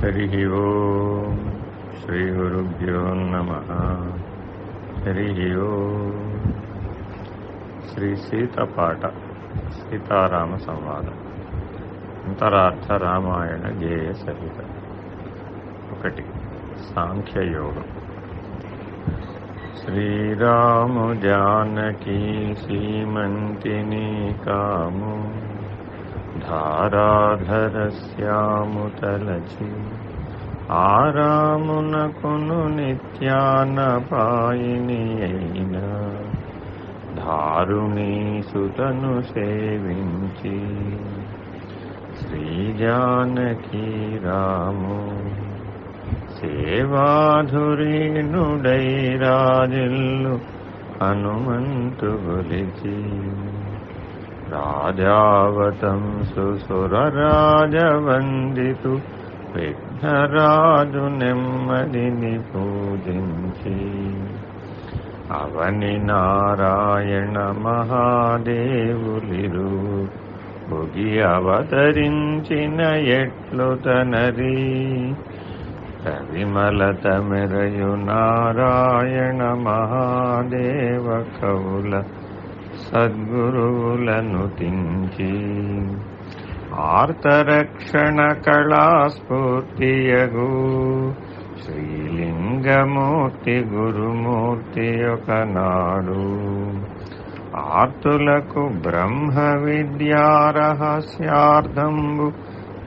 హరి ఓం శ్రీ గురుభ్యో నమః. హరి ఓం. శ్రీ సీతపాట సీతారామ సంవాదం అంతరార్థ రామాయణ గేయ సహిత. 1. సాంఖ్యయోగం. శ్రీరాము జానకీ సీమంతిని కాము ధారాధరస్యాము తలచి ఆరామునకును నిత్యాన పాయిని అయిన ధారుణీ సుతను సేవించి శ్రీ జానకీ రాము సేవాధురీనుడై రాజిల్లు హనుమంతు గొలిచి రాజావతంసు సురరాజవందితు విఘ్నరాజు నెమ్మదిని పూజించి అవని నారాయణ మహాదేవులిరు భుగి అవతరించిన ఎట్లు తనరి విమలత మెరయు నారాయణ మహాదేవ కవుల సద్గురువులను తించి ఆర్తరక్షణ కళాస్ఫూర్తియగు శ్రీలింగమూర్తి గురుమూర్తి ఒకనాడు ఆర్తులకు బ్రహ్మ విద్యారహస్యార్థంబు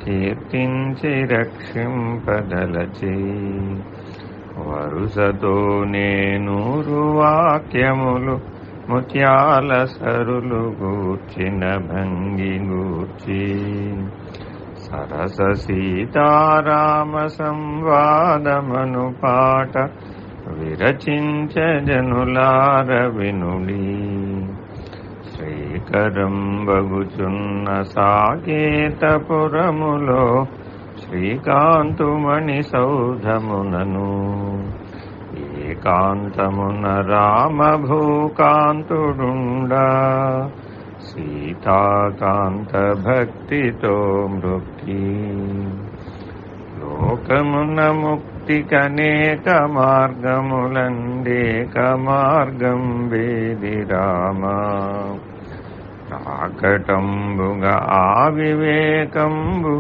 కీర్తించి రక్షింపదలచి వరుసతో నేనూరు వాక్యములు ముత్యాల సరులు గూర్చిన భంగి గూర్చి సరస సీతారామ సంవాదమను పాట విరచించ జనులార వినుడి. శ్రీకరం బగుచున్న సాకేతపురములో శ్రీకాంతుమణి సౌధమునను ఏకాంతమున రామ భూకాంతుడుండా సీతాకాంత భక్తితో మృక్కి లోకమున ముక్తికనేక మార్గములండేక మార్గం వేది రామ రాకటంబుగా ఆ వివేకంబు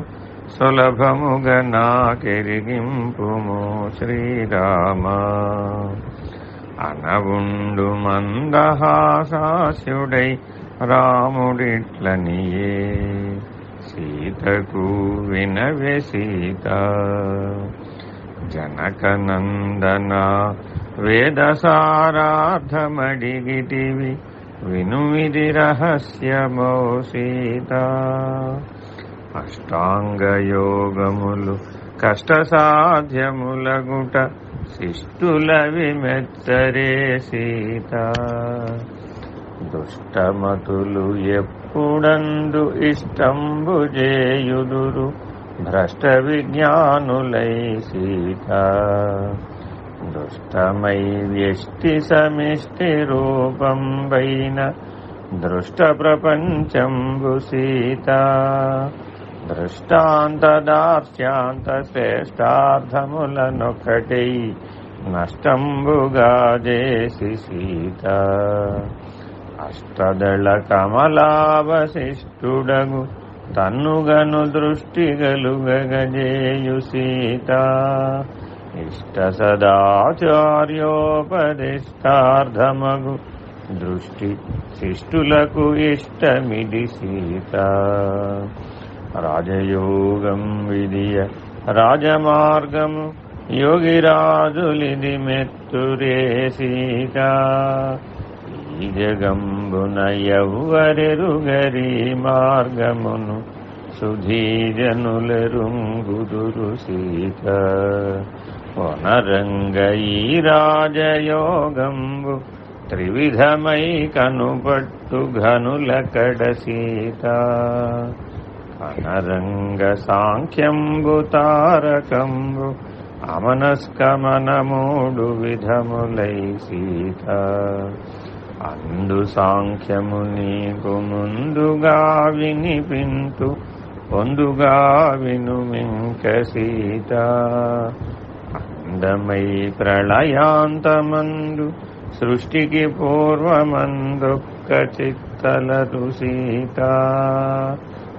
సులభముగ నాకెరిగింపుము శ్రీరామ. అనవుండు మందహాసాస్యుడై రాముడిట్లనియే సీతకు వినవే సీత జనకనందన వేదసారార్థమడిగిటివి వినుమిది రహస్యమో సీత. అష్టాంగయోగములు కష్టసాధ్యములగుట శిష్టుల విమెచ్చరే సీత. దుష్టమతులు ఎప్పుడందు ఇష్టంబు చేయుదురు భ్రష్ట విజ్ఞానులై సీత. దుష్టమై వ్యష్టి సమిష్టి రూపంబైన దృష్ట ప్రపంచంబు సీత. దృష్టాంతదార్శ్యాంత శ్రేష్టార్థములనొకటై నష్టంబుగా చేసి సీత. అష్టదళ కమలావశిష్ఠుడగు తన్నుగను దృష్టి గలుగజేయు సీత. ఇష్ట సదాచార్యోపదిష్టార్థమగు దృష్టి శిష్టులకు ఇష్టమిది సీత. రాజయోగం విధియ రాజమార్గము యోగిరాజులిది మెత్తురే సీత. ఈ జగంబున ఎవ్వరెరుగరి మార్గమును సుధీజనులెరుంగుదురు సీత. వనరంగ ఈ రాజయోగంబు త్రివిధమై కనుపట్టు ఘనుల కడ సీత. అనరంగ సాంఖ్యంబు తారకంబు అమనస్కమన మూడు విధములై సీత. అందు సాంఖ్యము నీకు ముందుగా వినిపింతు పొందుగా వినుమింక సీత. అందమై ప్రళయాంతమందు సృష్టికి పూర్వమందొక్క చిత్తలదు సీత.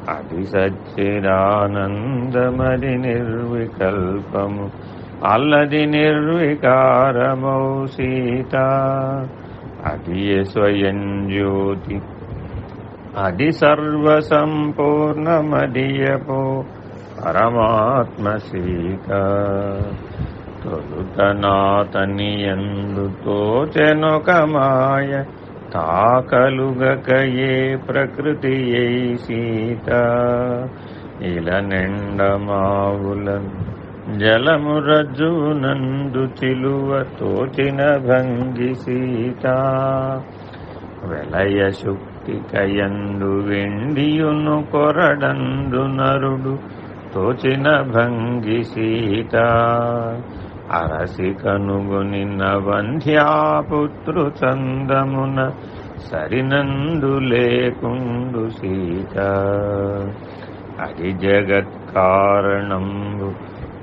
అది సచ్చిదానందమది నిర్వికల్పము అల్లది నిర్వికారమౌ సీత. అది స్వయం జ్యోతి అది సర్వసంపూర్ణమదియపో పరమాత్మ సీత. తొలుతనాతనియందు తోచెనొక మాయ తాకలుగకయే ప్రకృతి అయి సీత. ఇల నిండమావులను జలము రజ్జునందు చిలువ తోచిన భంగి సీత. వెలయ శుక్తికయందు వెండియును కొరడందు నరుడు తోచిన భంగి సీత. అరసి కనుగొనిన వంధ్యాపుత్రు చందమున సరినందు లేకుండు సీత. అది జగత్కారణంబు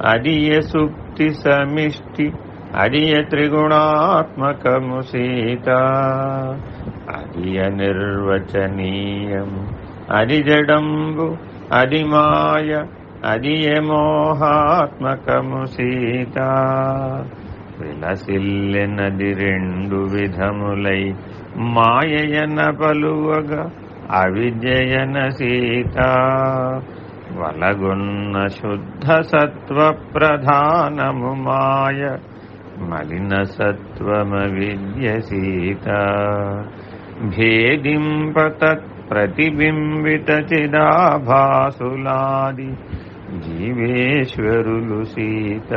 అదియ సుక్తి సమిష్టి అదియ త్రిగుణాత్మకము సీత. అదియ నిర్వచనీయం అది జడంబు అది మాయ అదియ మోహాత్మకము సీత. విలసిల్లెనది రెండు విధములై మాయయన పలువగా అవిద్యయన సీత. వలగొన్న శుద్ధ సత్వ ప్రధానము మాయ మలిన సత్వమవిద్య సీత. భేదింప తత్ ప్రతిబింబిత చిదాభాసులాది జీవేశ్వరులు సీత.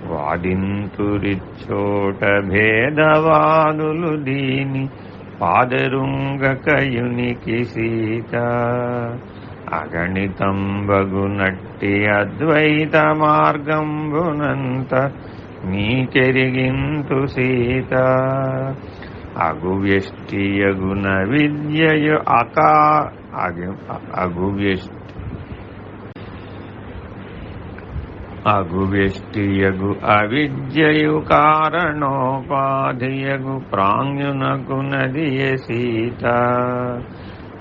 వాదింతురిచ్చోట భేదవాదులు దీని పాదరుంగకయునికి సీత. అగణితంబగునట్టి అద్వైత మార్గంబునంత నీకెరిగింతు సీత. అగువ్యష్టియగున విద్యయు అగువ్యష్టియగు అవిద్యయు కారణోపాధియగు ప్రాజ్ఞునకు నదియ సీత.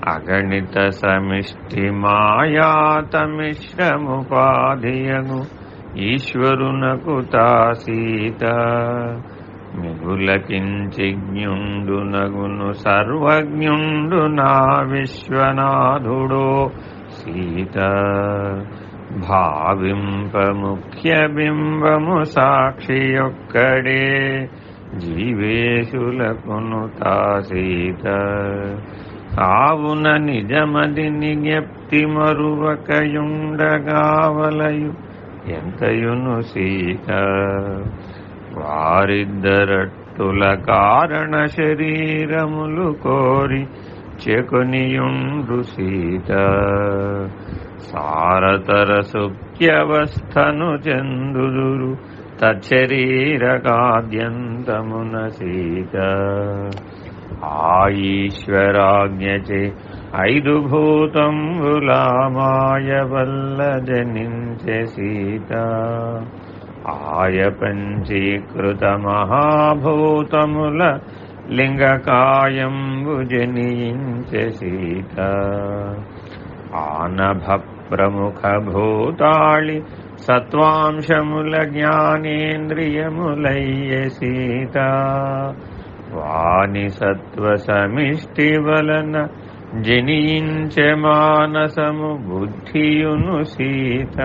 అగణిత సమిష్టి మాయాతమిశ్రముపాధియగు ఈశ్వరునకు తా సీత. మిగుల కించిజ్ఞుండు నగును సర్వజ్ఞుండు నా విశ్వనాథుడో సీత. భావింప ముఖ్య బింబము సాక్షియొక్కడే జీవేశులకును తా సీత. కావున నిజమది నిజ్ఞప్తి మరువకయుండగావలయు ఎంతయును సీత. వారిద్దరట్టుల కారణ శరీరములు కోరి చెకొనియుండు సీత. సారతర సుఖ్యవస్థను చెందుదురు తచ్చరీరకాద్యంతమున సీత. ఆ ఈశ్వరాజ్ఞచే ఐదు భూతంబులా మాయ వల్ల జనించే సీత. ఆయ పంచీకృత మహాభూతముల లింగకాయంబు జనించే సీత. ఆనభ ప్రముఖ భూతాళి సత్వాంశముల జ్ఞానేంద్రియములయ్య సీత. వాని సత్వ సమిష్టి వలన జనించె మానసము బుద్ధియును సీత.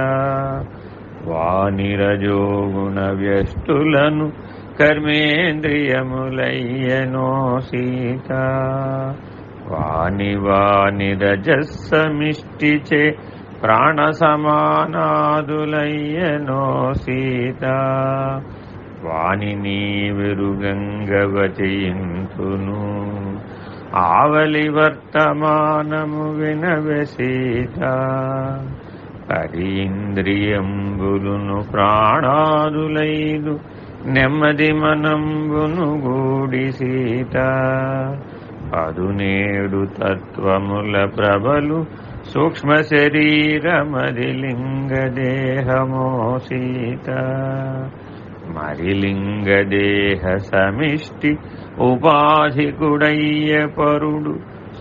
వాని రజోగుణ వ్యష్టులను కర్మేంద్రియములయ్యనో సీత. వాని వాని రజస్సమిష్టిచే ప్రాణ సమానాదులయ్యనో సీత. వాని నీవెరుగంగవచయింతును ఆవలి వర్తమానము వినవె సీత. హరీంద్రియంబులును ప్రాణాదులైదు నెమ్మది మనంబును గూడి సీత. అదునేడు తత్వముల ప్రభలు సూక్ష్మ శరీరమది లింగదేహమో సీత మరి లింగదేహ సమిష్టి ఉపాధికుడయ్య పరుడు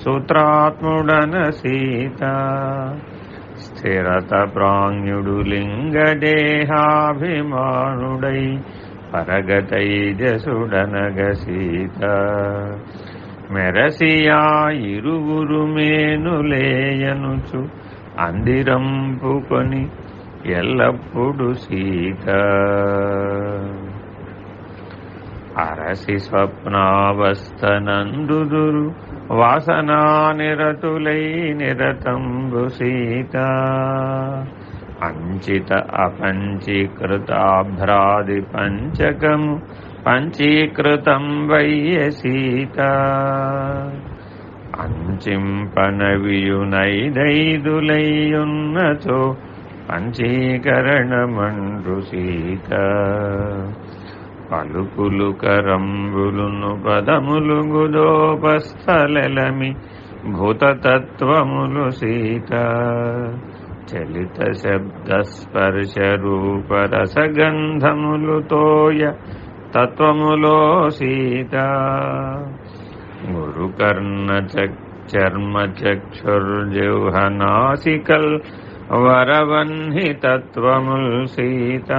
సూత్రాత్ముడన సీత స్థిరత ప్రాజ్ఞుడు లింగదేహాభిమానుడై పరగతైజసుడనగ సీత మెరసియా ఇరువురు మేనులేయనుచు అందిరంపుకొని ఎల్లప్పుడు సీత అరసి స్వప్నావస్థనందుదురు వాసనా నిరతులై నిరతంబు సీత అంచిత అపంచీకృతాభ్రాది పంచకము పంచీకృతం వయ్య సీత అంచింపనవియునైదైదులయ్యున్నచో పంచీకరణమండ్రు సీత పలుకులు కరంబులును పదములు గుదోపస్థలెలమి భూతతత్వములు సీత చలిత శబ్ద స్పర్శ రూప రసగంధములు తోయ తత్వములో సీత గురుకర్ణ చర్మ చక్షుర్జిహ్వనాసికల్ వరవన్హి తత్వముల్ సీత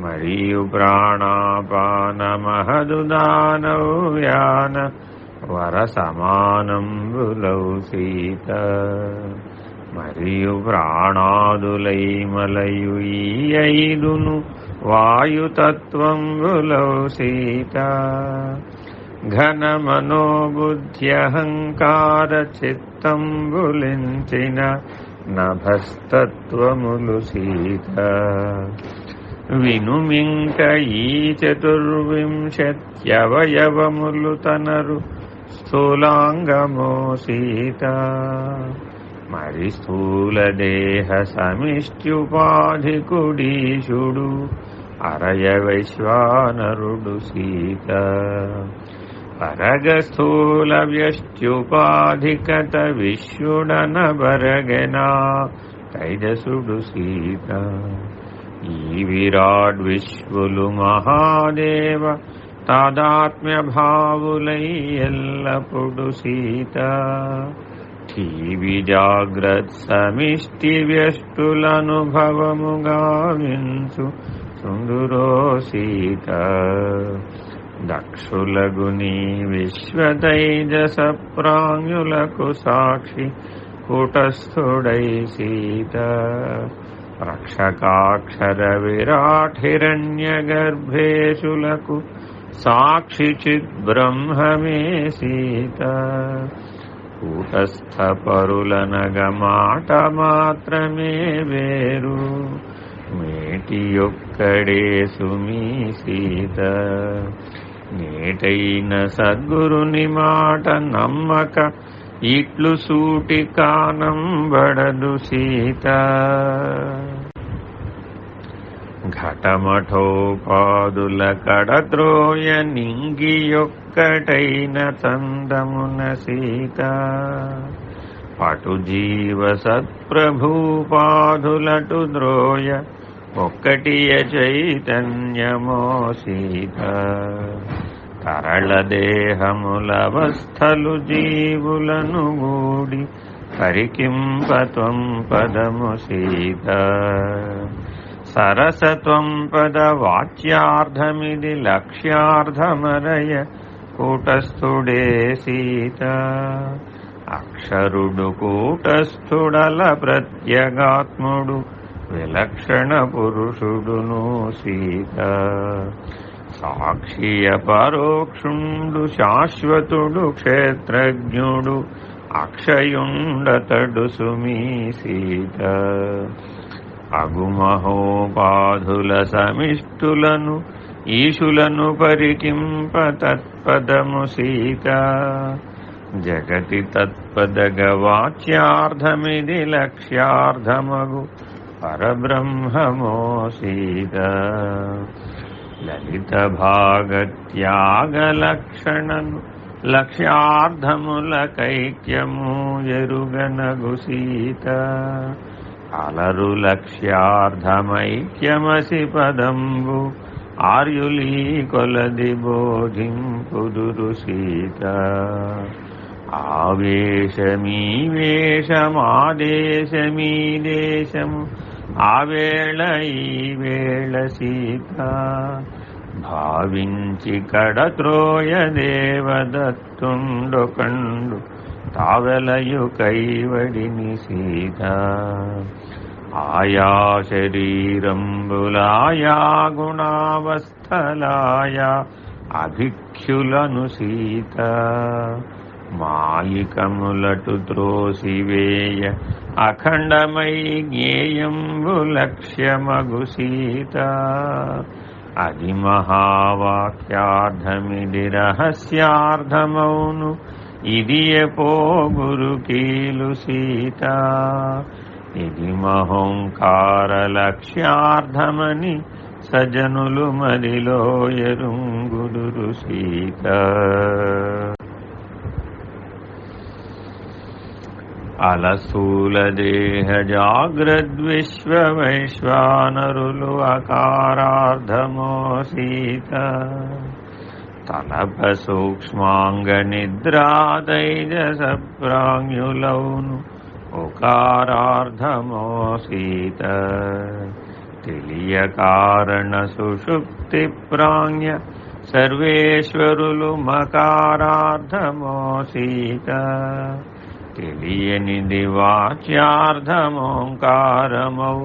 మరియు ప్రాణాపాన మహదుదానౌ వ్యాన వర సమానంబులౌ సీత మరియు ప్రాణాదులై మలయు ఈ ఐదును వాయుతత్వంబులౌ సీత ఘన మనోబుద్ధ్యహంకార చిత్తంబులించిన నభస్తత్వములు సీత వినుమింక ఈ చతుర్వింశత్యవయవములు తనరు స్థూలాంగమో సీత మరి స్థూల దేహ సమిష్ట్యుపాధికుడీశుడు అరయ వైశ్వానరుడు సీత పరగ స్థూల వ్యష్ట్యుపాధికత విశ్వడన బరగెనా తైజసుడు సీత ఈ విరాడ్ విశ్వులు మహాదేవ తాదాత్మ్య భావులై ఎల్లప్పుడు సీత ఠీవి జాగ్రత్ సమిష్టి వ్యష్టులనుభవము గావించు సుందురో సీత దక్షులగుని విశ్వతైజస ప్రాజ్ఞులకు సాక్షి కూటస్థుడై సీత రక్షకాక్షర విరాట్ హిరణ్య గర్భేశులకు సాక్షి చిద్ బ్రహ్మమే సీత కూటస్థ పరులనగ మాట మాత్రమే వేరు మేటి యొక్కడే సుమీ సీత నేటైన సద్గురుని మాట నమ్మక ఇట్లు సూటి కానంబడదు సీత ఘటమఠోపాదుల కడద్రోయ నింగి యొక్కటైన చందమున సీత పటు జీవ సత్ప్రభూపాదులటు ద్రోయ ఒక్కటియ చైతన్యమో సీత తరళ దేహములవస్థలు జీవులను గూడి పరికింపత్వం పదము సీత సరసత్వం పద వాచ్యార్థమిది లక్ష్యార్థమరయ కూటస్థుడే సీత అక్షరుడు కూటస్థుడల ప్రత్యగాత్ముడు విలక్షణ పురుషుడును సీత సాక్షియ పరోక్షుండు శాశ్వతుడు క్షేత్రజ్ఞుడు అక్షయుండతడు సుమీ సీత అగుమహోపాధుల సమిష్టులను ఈశులను పరికింప తత్పదము సీత జగతి తత్పదగ వాచ్యార్థమిది లక్ష్యార్థమగు పరబ్రహ్మమో సీత లలిత భాగత్యాగలక్షణను లక్ష్యార్థములకైక్యము ఎరుగనగు సీత అలరు లక్ష్యార్థమైక్యమసి పదంబు ఆర్యులీ కొలది బోధింపుదురు సీత ఆవేశమీ వేషమాదేశమీ దేశము ఆవేళ ఈ వేళ సీత భావించి కడత్రోయ దేవదత్తుండొకండు తావెలయు కైవడిని సీత ఆయా శరీరంబులాయా గుణావస్థలాయా అభిక్షులను సీత మాలికములటు త్రోసివేయ అఖండమై జ్ఞేయంబు లక్ష్యమగు సీత అది మహావాక్యార్థమిది రహస్యార్థమౌను ఇది ఎపో గురుకీలు సీత ఇది మహోంకార లక్ష్యార్థమని సజనులు మదిలో ఎరుంగుదురు సీత అలస్థూల దేహ జాగ్రద్విశ్వ వైశ్వానరులు అకారార్థమో సీత తలప సూక్ష్మాంగ నిద్రాదైజస ప్రాజ్ఞులౌను ఒకారార్థమో సీత తెలియ కారణ సుషుప్తి ప్రాజ్ఞ సర్వేశ్వరులు మకారార్థమో సీత తెలియనిది వాచ్యార్థమోంకారమౌ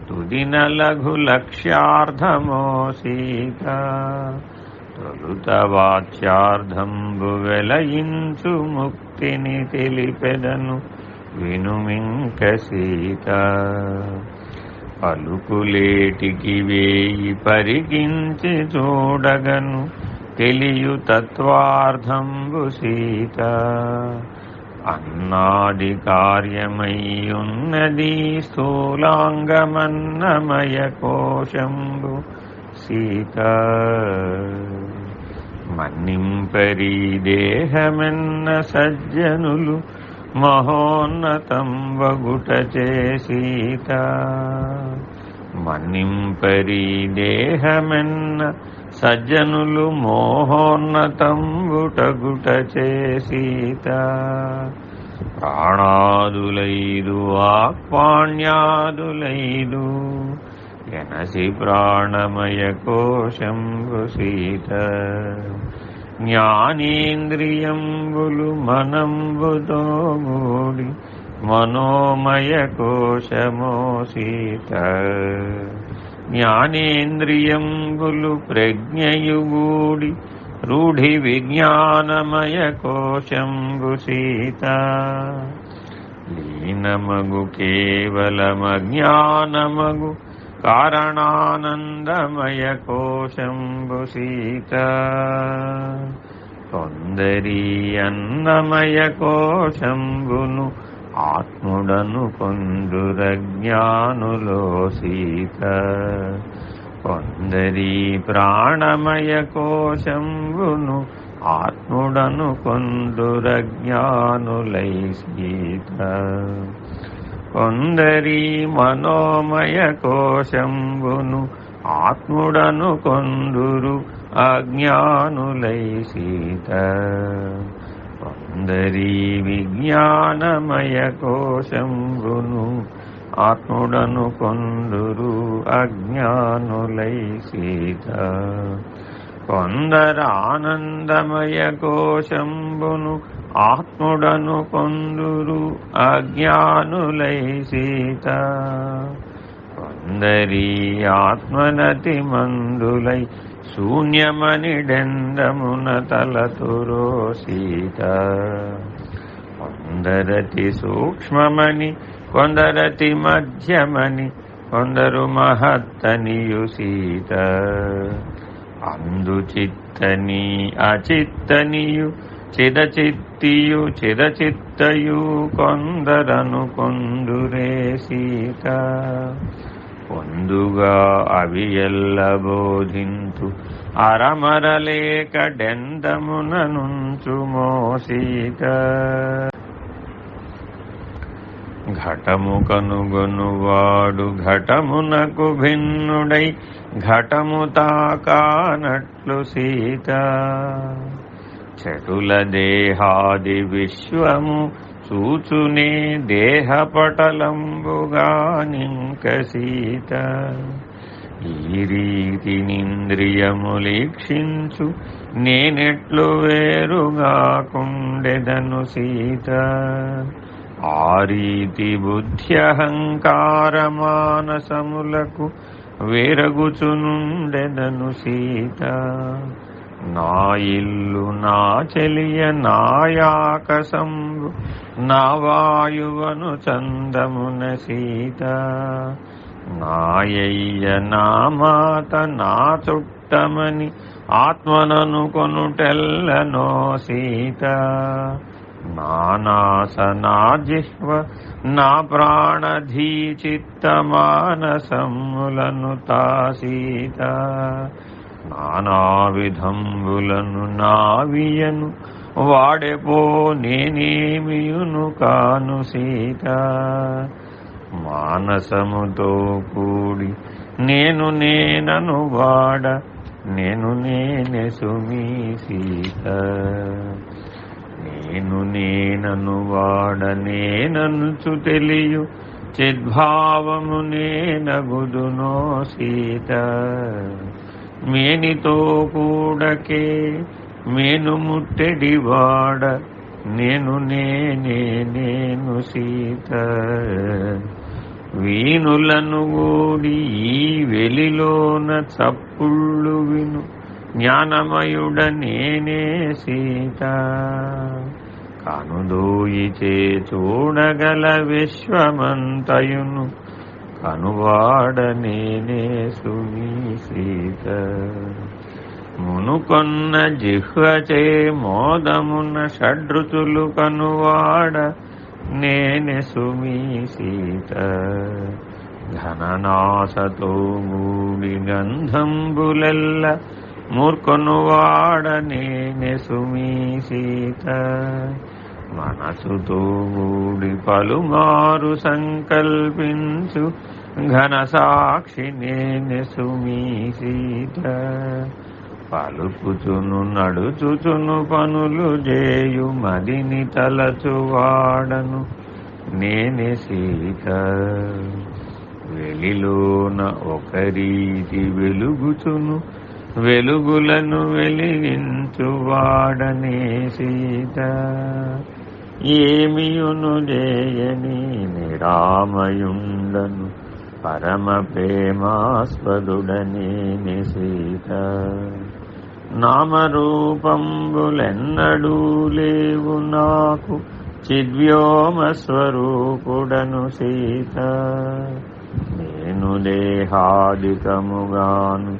తుదిన లఘు లక్ష్యార్థమో సీత తొలుత వాచ్యార్థంబు వెలయించు ముక్తిని తెలిపెదను వినుమింక సీత పలుకులేటికి వేయి పరికించి చూడగను తెలియు తత్వార్థంబు సీత అన్నాది కార్యమై ఉన్నది స్థూలాంగమన్నమయ కోశంబు సీత మన్నింపరి దేహమెన్న సజ్జనులు మహోన్నతం వగుట చేసీత మన్నింపరి దేహమెన్న సజ్జనులు మోహోన్నతం గుటగుట చేసీత ప్రాణాదులైదు వాక్పాణ్యాదులైదు ఎనసి ప్రాణమయ కోశంబు సీత జ్ఞానేంద్రియంబులు మనంబుతో మూడి మనోమయ కోశమో సీత జ్ఞానేంద్రియంబులు ప్రజ్ఞయుగూడి రూఢి విజ్ఞానమయ కోశంబు సీత లీనమగు కేవలమజ్ఞానమగు కారణానందమయ కోశంబు సీత కొందరి అన్నమయ కోశంబును ఆత్ముడను కొందురజ్ఞానులో సీత కొందరి ప్రాణమయ కోశంబును ఆత్ముడను కొందురజ్ఞానులై సీత కొందరి మనోమయ కోశంబును ఆత్ముడను కొందురు అజ్ఞానులై సీత కొందరి విజ్ఞానమయ కోశంబును ఆత్ముడను కొందురు అజ్ఞానులై సీత కొందరానందమయ కోశంబును ఆత్ముడను కొందురు అజ్ఞానులై సీత కొందరి ఆత్మనతి మందులై శూన్యమనిడెందమున తలతురో సీత కొందరతి సూక్ష్మమని కొందరతి మధ్యమని కొందరు మహత్తనియు సీత అందుచిత్తని అచిత్తనియు చిదచిత్తియు చిదచిత్తయు కొందరను కొందురే సీత పొందుగా అవి ఎల్ల బోధింతు అరమరలేక డెందమున నుంచుమో సీత. ఘటము కనుగొనువాడు ఘటమునకు భిన్నుడై ఘటము తాకానట్లు సీత. చెటుల దేహాది విశ్వము చూచునే దేహపటలంబుగానింక సీత. ఈ రీతినింద్రియములీక్షించు నేనెట్లు వేరుగాకుండెదను సీత. ఆ రీతి బుద్ధ్యహంకార మానసములకు వేరగుచునుండెదను సీత. నా ఇల్లు నా చెలియ నాయాకసంబు నా వాయువను చందమున సీత. నాయయ్య నా మాత నా చుట్టమని ఆత్మనను కొనుటెల్లనో సీత. నా నాస నా జిహ్వ నా ప్రాణధీ చిత్త మానసములను తా సీత. నానా విధంబులను నావియను వాడెపో నేనేమియును కాను సీత. మానసముతో కూడి నేను నేనను వాడ నేను నేనే సుమీ సీత. నేను నేనను వాడ నేననుచు తెలియు చిద్భావము నేనగుదునో సీత. మేనితో కూడకే మేను ముట్టెడివాడ నేను నేనే నేను సీత. వీణులను గూడి ఈ వెలిలోన చప్పుళ్ళు విను జ్ఞానమయుడ నేనే సీత. కనుదోయిచే చూడగల విశ్వమంతయును కనువాడ నేనే సుమీ సీత. మునుకొన్న జిహ్వచే మోదమున షడ్రుచులు కనువాడ నేనే సుమీ సీత. ఘననాసతో గూడి గంధంబులెల్ల మూర్ఖనువాడ నేనే సుమీ సీత. మనసుతో గూడి పలుమారు సంకల్పించు ఘన సాక్షి నేనే సుమీ సీత. పలుకుచును నడుచుచును పనులు చేయు మదిని తలచువాడను నేనే సీత. వెలిలోన ఒక రీతి వెలుగుచును వెలుగులను వెలిగించువాడనే సీత. ఏమియును చేయని నిరామయుండను పరమ ప్రేమాస్పదుడనేనే సీత. నామరూపంబులెన్నడూ లేవు నాకు చిద్వ్యోమ స్వరూపుడను సీత. నేను దేహాదికముగాను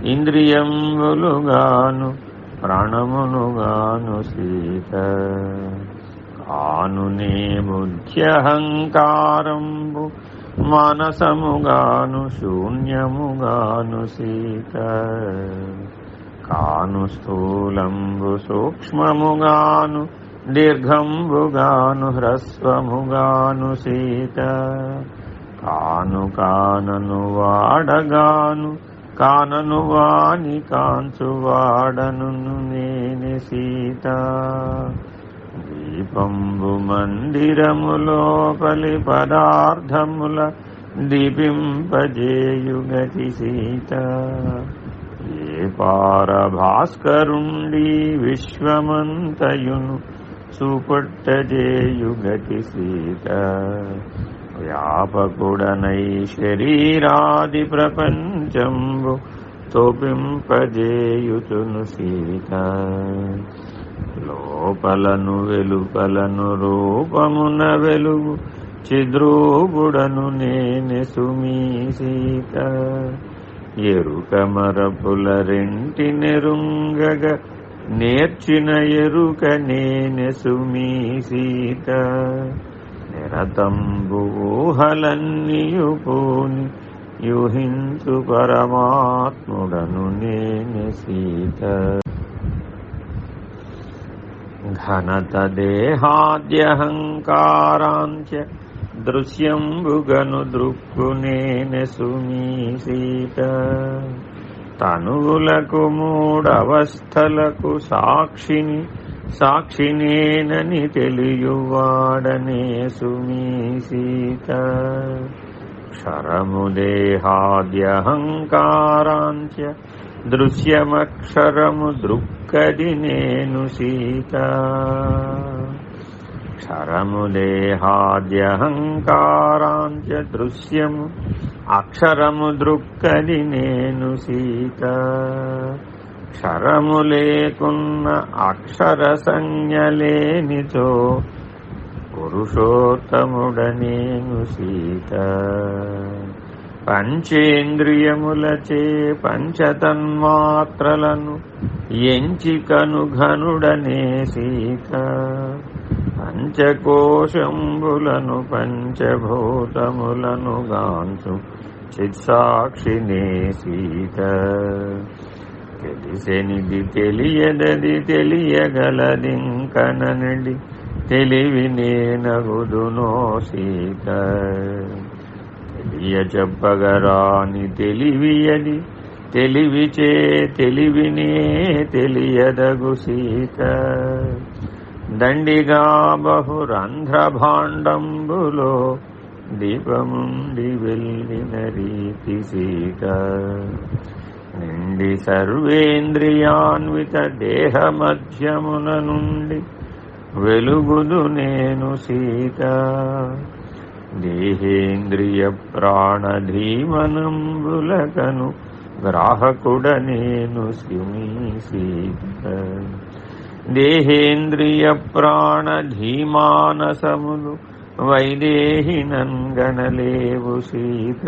ఇంద్రియంబులుగాను ప్రాణమునుగాను సీత. కాను నే బుద్ధ్యహంకారంబు మానసముగాను శూన్యముగాను సీత. కాను స్థూలంబు సూక్ష్మముగాను దీర్ఘంబుగాను హ్రస్వముగాను సీత. కాను కానను వాడగాను కానను వాని కాంచువాడను నేనే సీత. దీపంబు మందిరములోపలి పదార్థముల దీపింపజేయుగతి సీత. ఏ పారభాస్కరుండి విశ్వమంతయును సుపట్టజేయుగతి సీత. వ్యాపకుడనై శరీరాది ప్రపంచంబు తోపింపజేయుచును సీత. లోపలను వెలుపలను రూపమున వెలుగు చిద్రూపుడను నేనే సుమీ సీత. ఎరుక మరపుల రెంటి నెరుంగగ నేర్చిన ఎరుక నేనే సుమీ సీత. నిరతంబు ఊహలన్నీయు పోని యూహించు పరమాత్ముడను నేనే సీత. ఘనత దేహాద్యహంకారాంచ దృశ్యంబుగను దృక్కునేనె సుమీ సీత. తనువులకు మూడవస్థలకు సాక్షినేనని తెలియువాడనే సుమీ సీత. క్షరము దేహాద్యహంకారాంచ దృశ్యమక్షరము దృక్కది నేను సీత. క్షరము దేహాద్యహంకారాంచ దృశ్యము అక్షరము దృక్కది నేను సీత. క్షరము లేకున్న అక్షర సంజ్ఞలేనిచో పురుషోత్తముడనేను సీత. పంచేంద్రియములచే పంచతన్మాత్రలను ఎంచికను ఘనుడనే సీత. పంచకోశంబులను పంచభూతములను గాంచు చిత్సాక్షినే సీత. తెలిసెనిది తెలియదది తెలియగలదింకననడి తెలివి నేనగుదునో సీత. తెలియ చెప్పగరాని తెలివియది తెలివిచే తెలివినే తెలియదగు సీత. దండిగా బహురంధ్రభాండంబులో దీపముండి వెళ్ళిన రీతి సీత. నిండి సర్వేంద్రియాన్విత దేహ మధ్యమున నుండి వెలుగుదు నేను సీత. దేహేంద్రియ ప్రాణధీమనంబులకను గ్రాహకుడ నేను సుమీ సీత. దేహేంద్రియ ప్రాణధీమానసములు వైదేహినంగనలేవు సీత.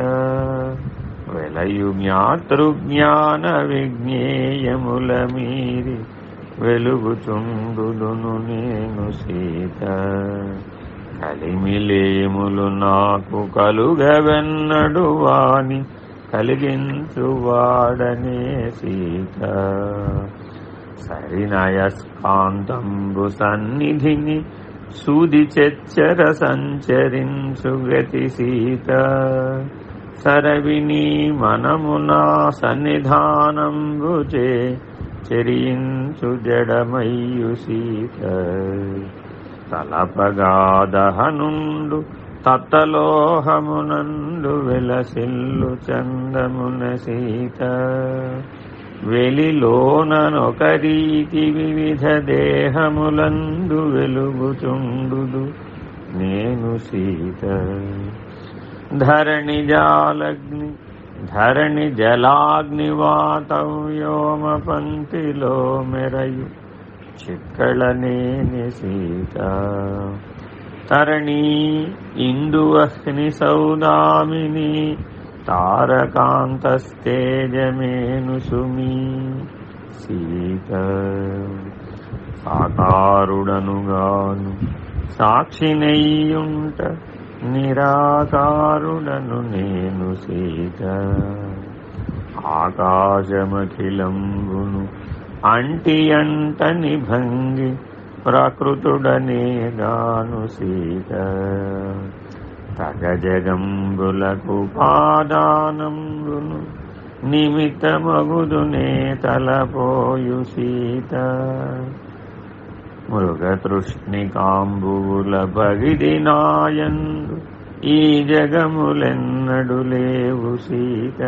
వెలయు జ్ఞాతృజ్ఞాన విజ్ఞేయముల మీరి వెలుగుచుండుదును నేను సీత. కలిమిలేములు నాకు కలుగవెన్నడు వాని కలిగించువాడనే సీత. సరినయస్కాంతంబు సన్నిధిని సూది చెచ్చర సంచరించు గతి సీత. సరవిని మనమునా సన్నిధానంబుచే చెరించు జడమయ్యు సీత. తలపగాదహనుండు తత్తలోహమునందు వెలసిల్లు చందమున సీత. వెలిలోననొకరీతి వివిధ దేహములందు వెలుగుచుండుదు నేను సీత. ధరణి జలాగ్ని వాతవ్యోమ పంక్తిలో మెరయు చిక్కళనేని సీత. తరణీ ఇందువహ్ని సౌదామిని తారకాంతస్తేజమేను సుమీ సీత. సాకారుడనుగాను సాక్షినెయ్యుంట నిరాకారుడను నేను సీత. ఆకాశమఖిలంబును అంటి అంటని భంగి ప్రకృతుడనే గాను సీత. తగజగంబులకు పాదానంబును నిమిత్తమగుదునే తలపోయు సీత. మృగతృష్ణికాంబువుల భగిది నాయందు ఈ జగములెన్నడు లేవు సీత.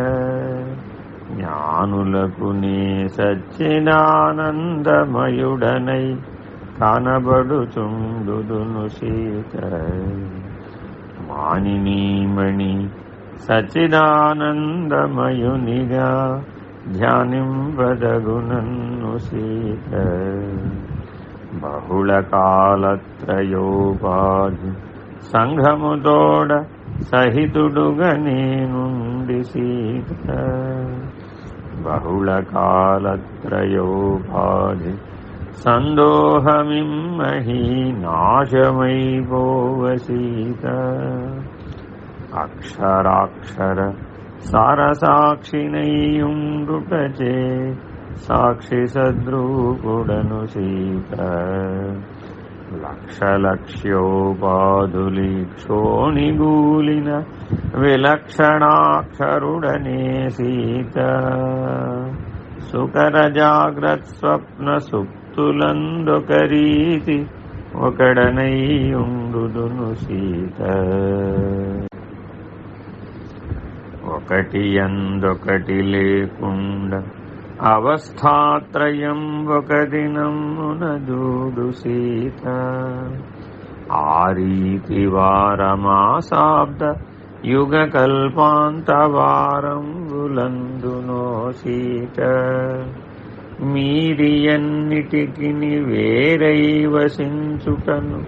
జ్ఞానులకు నే సచ్చిదానందమయుడనై కనబడుచుండుదును సీత. మానినీమణి సచ్చిదానందమయునిగా ధ్యానింపదగునన్ను సీత. బహుళ కాలత్రయోపాధి సంఘముతోడ సహితుడుగా నేనుండి సీత. బహుళ కాలత్రయోపాధి సందోహమిమ్మహి నాశమైపోవ సీత. అక్షరాక్షర సారసాక్షినైయుండుటచే సాక్షి సద్రూపుడను సీత లక్షలక్ష్యోపాధులీక్షోణిగూలిన విలక్షణాక్షరుడనే సీత సుకర జాగ్రత్ స్వప్న సుప్తులందొకరీతి ఒకడనైయుండుదును సీత ఒకటి అందొకటి లేకుండా అవస్థాత్రయం ఒక దినమున జూడు సీత ఆ రీతి వారమాసాబ్ద యుగ కల్పాంత వారంబులందునో సీత మీరియన్నిటికి వేరై వసించుటను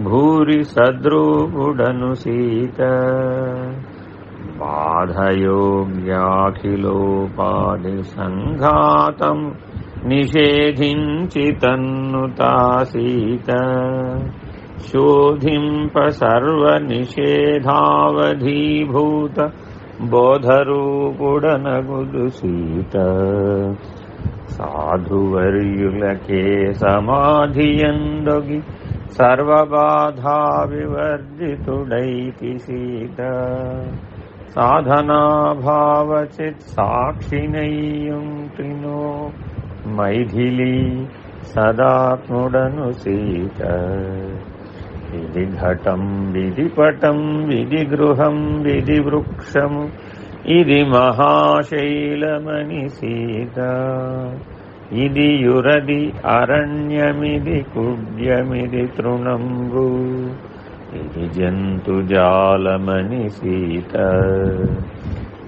భూరి సద్రూపుడను సీత బాధయోగ్యాఖిలోపాధి సంఘాతం నిషేధించి తన్నుతా సీత శోధింప సర్వ నిషేధావధీభూత బోధరూపుడనగుదు సీత సాధువర్యులకే సమాధియందొగి సర్వబాధా వివర్జితుడైతి సీత సాధనాభావచిత్ సాక్షినయ్యుంటినో మైథిలి సదాత్ముడను సీత విధి ఘటం విధి పటం విధి గృహం విధి వృక్షము ఇది మహాశైలమని సీత ఇది యురది అరణ్యమిది కుడ్యమిది తృణంబు ఇది జంతుజాలమని సీత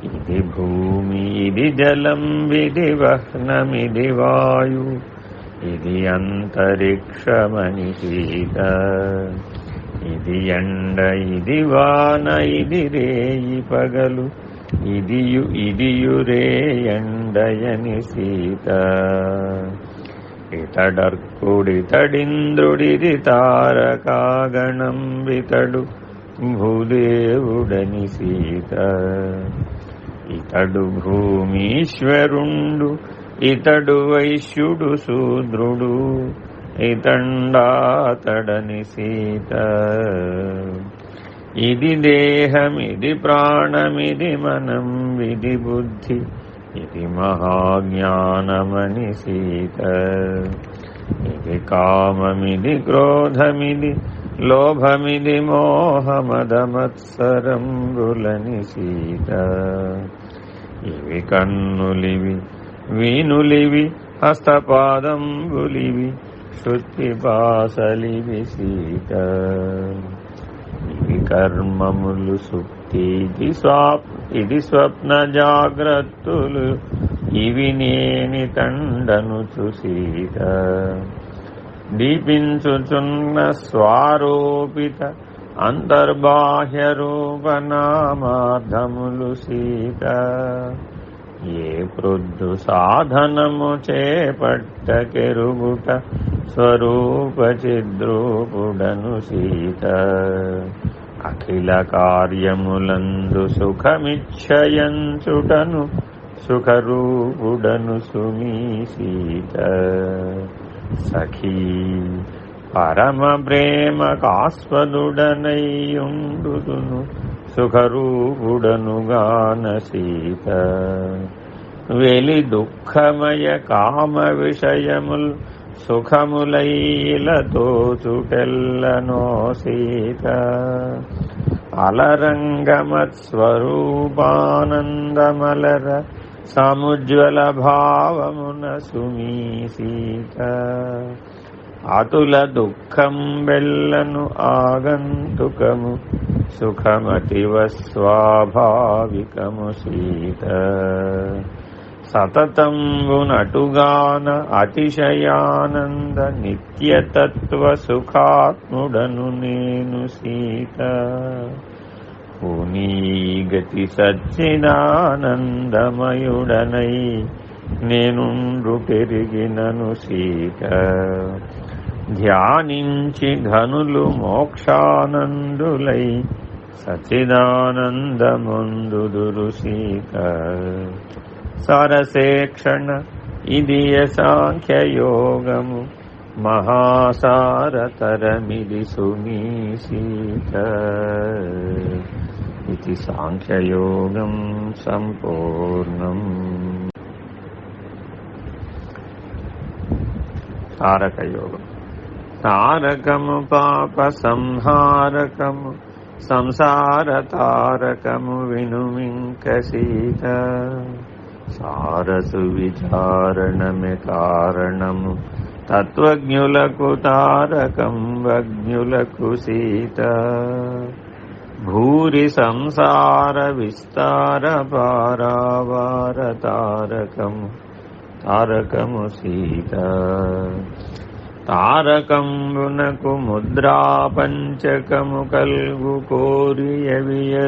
ఇది భూమి ఇది జలం ఇది వహ్నమిది వాయు ఇది అంతరిక్షమని సీత ఇది ఎండ ఇది వాన ఇది రేయి పగలు ఇదియురే ఎండయని సీత ఇతడర్కుడితడింద్రుడిది తారకాగణం వితడు భూదేవుడని సీత ఇతడు భూమీశ్వరుండు ఇతడు వైశ్యుడు శూద్రుడు ఇతండాతడని సీత ఇది దేహమిది ప్రాణమిది మనం విధి బుద్ధి ఇది మహాజ్ఞానమని సీత ఇది కామమిది క్రోధమిది లోభమిది మోహమదమత్సరంబులని సీత ఇవి కన్నులివి వీనులివి హస్తపాదంబులివి శృత్తిపాసలివి సీత ఇవి కర్మములు సుప్తి ఇది స్వప్న జాగ్రత్తులు ఇవి నేని తండనుచు సీత దీపించుచున్న స్వారోపిత అంతర్బాహ్య రూపనామార్థములు సీత ఏ ప్రొద్దు సాధనము చేపట్టకెరుగుట స్వరూప చిద్రూపుడను సీత అఖిల కార్యములందు సుఖమిచ్చయంచుటను సుఖరూపుడను సుమీ సీత సఖీ పరమ ప్రేమ కాస్పదుడనైయుండుదును సుఖరూపుడను గాన సీత వెలి దుఃఖమయ కామ విషయముల్ సుఖములైలతో చుటెల్లనో సీత అలరంగమత్స్వరూపానందమలర సముజ్వల భావమున సుమీ సీత అతుల దుఃఖం వెల్లను ఆగంతుకము సుఖమతివ స్వాభావికము సీత సతతంబునటుగాన అతిశయానంద నిత్యతత్వ సుఖాత్ముడను నేను సీత పునీగతి సచ్చిదానందమయుడనై నేనుండు పెరిగినను సీత ధ్యానించి ఘనులు మోక్షానందులై సచిదానందముందుదురు సీత సరసేక్షణ ఇదియ సాంఖ్యయోగము మహాసారతరమిది సుమీ సీత ఇది సాంఖ్యయోగం సంపూర్ణం. తారకయోగం. తారకము పాప సంహారకము సంసార తారకము వినుమింక సీత సారసు విచారణమే కారణము తత్వజ్ఞులకు తారకం వజ్ఞులకు సీత భూరి సంసార విస్తార పారావార తారకము తారకము సీత తారకంబునకు ముద్రా పంచకము కల్గు కోరియవియరుగదగు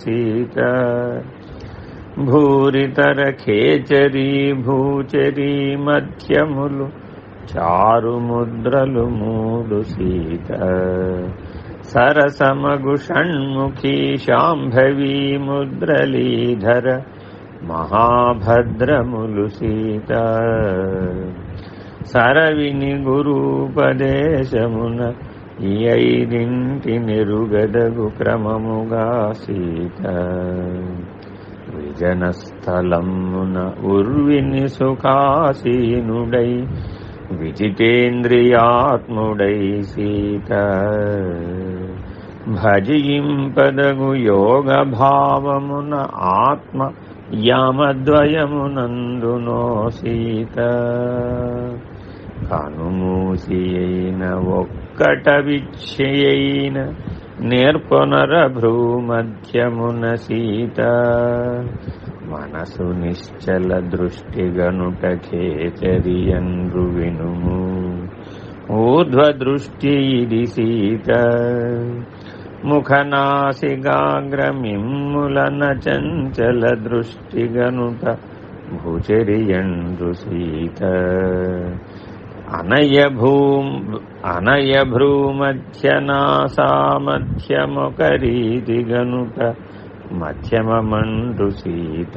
సీత భూరితర ఖేచరీ భూచరీ మధ్యములు చారు ముద్రలు మూడు సీత సరసమగు షణ్ముఖీ శాంభవీ ముద్రలీధర మహాభద్రములు సీత సరవిని గురూపదేశమున ఈ ఐదింటి నిరుగదగు క్రమముగా సీత విజనస్థలమున ఉర్విని సుఖాసీనుడై విజితేంద్రియాత్ముడై సీత భజింపదగు యోగ భావమున ఆత్మ యామద్వయమునందునో సీత కనుమూసి అయిన ఒక్కట విచ్ఛయైన నేర్పొనర భ్రూమధ్యమున సీత మనసు నిశ్చల దృష్టిగనుట ఖేచరియండ్రు వినుము ఊర్ధ్వ దృష్టి ఇది సీత ముఖనాసిగాగ్రమిమ్ములన చంచల దృష్టిగనుట భూచరియండ్రు సీత అనయ భ్రూమధ్యనాసామధ్యమొక రీతి గనుట మధ్యమమండ్రు సీత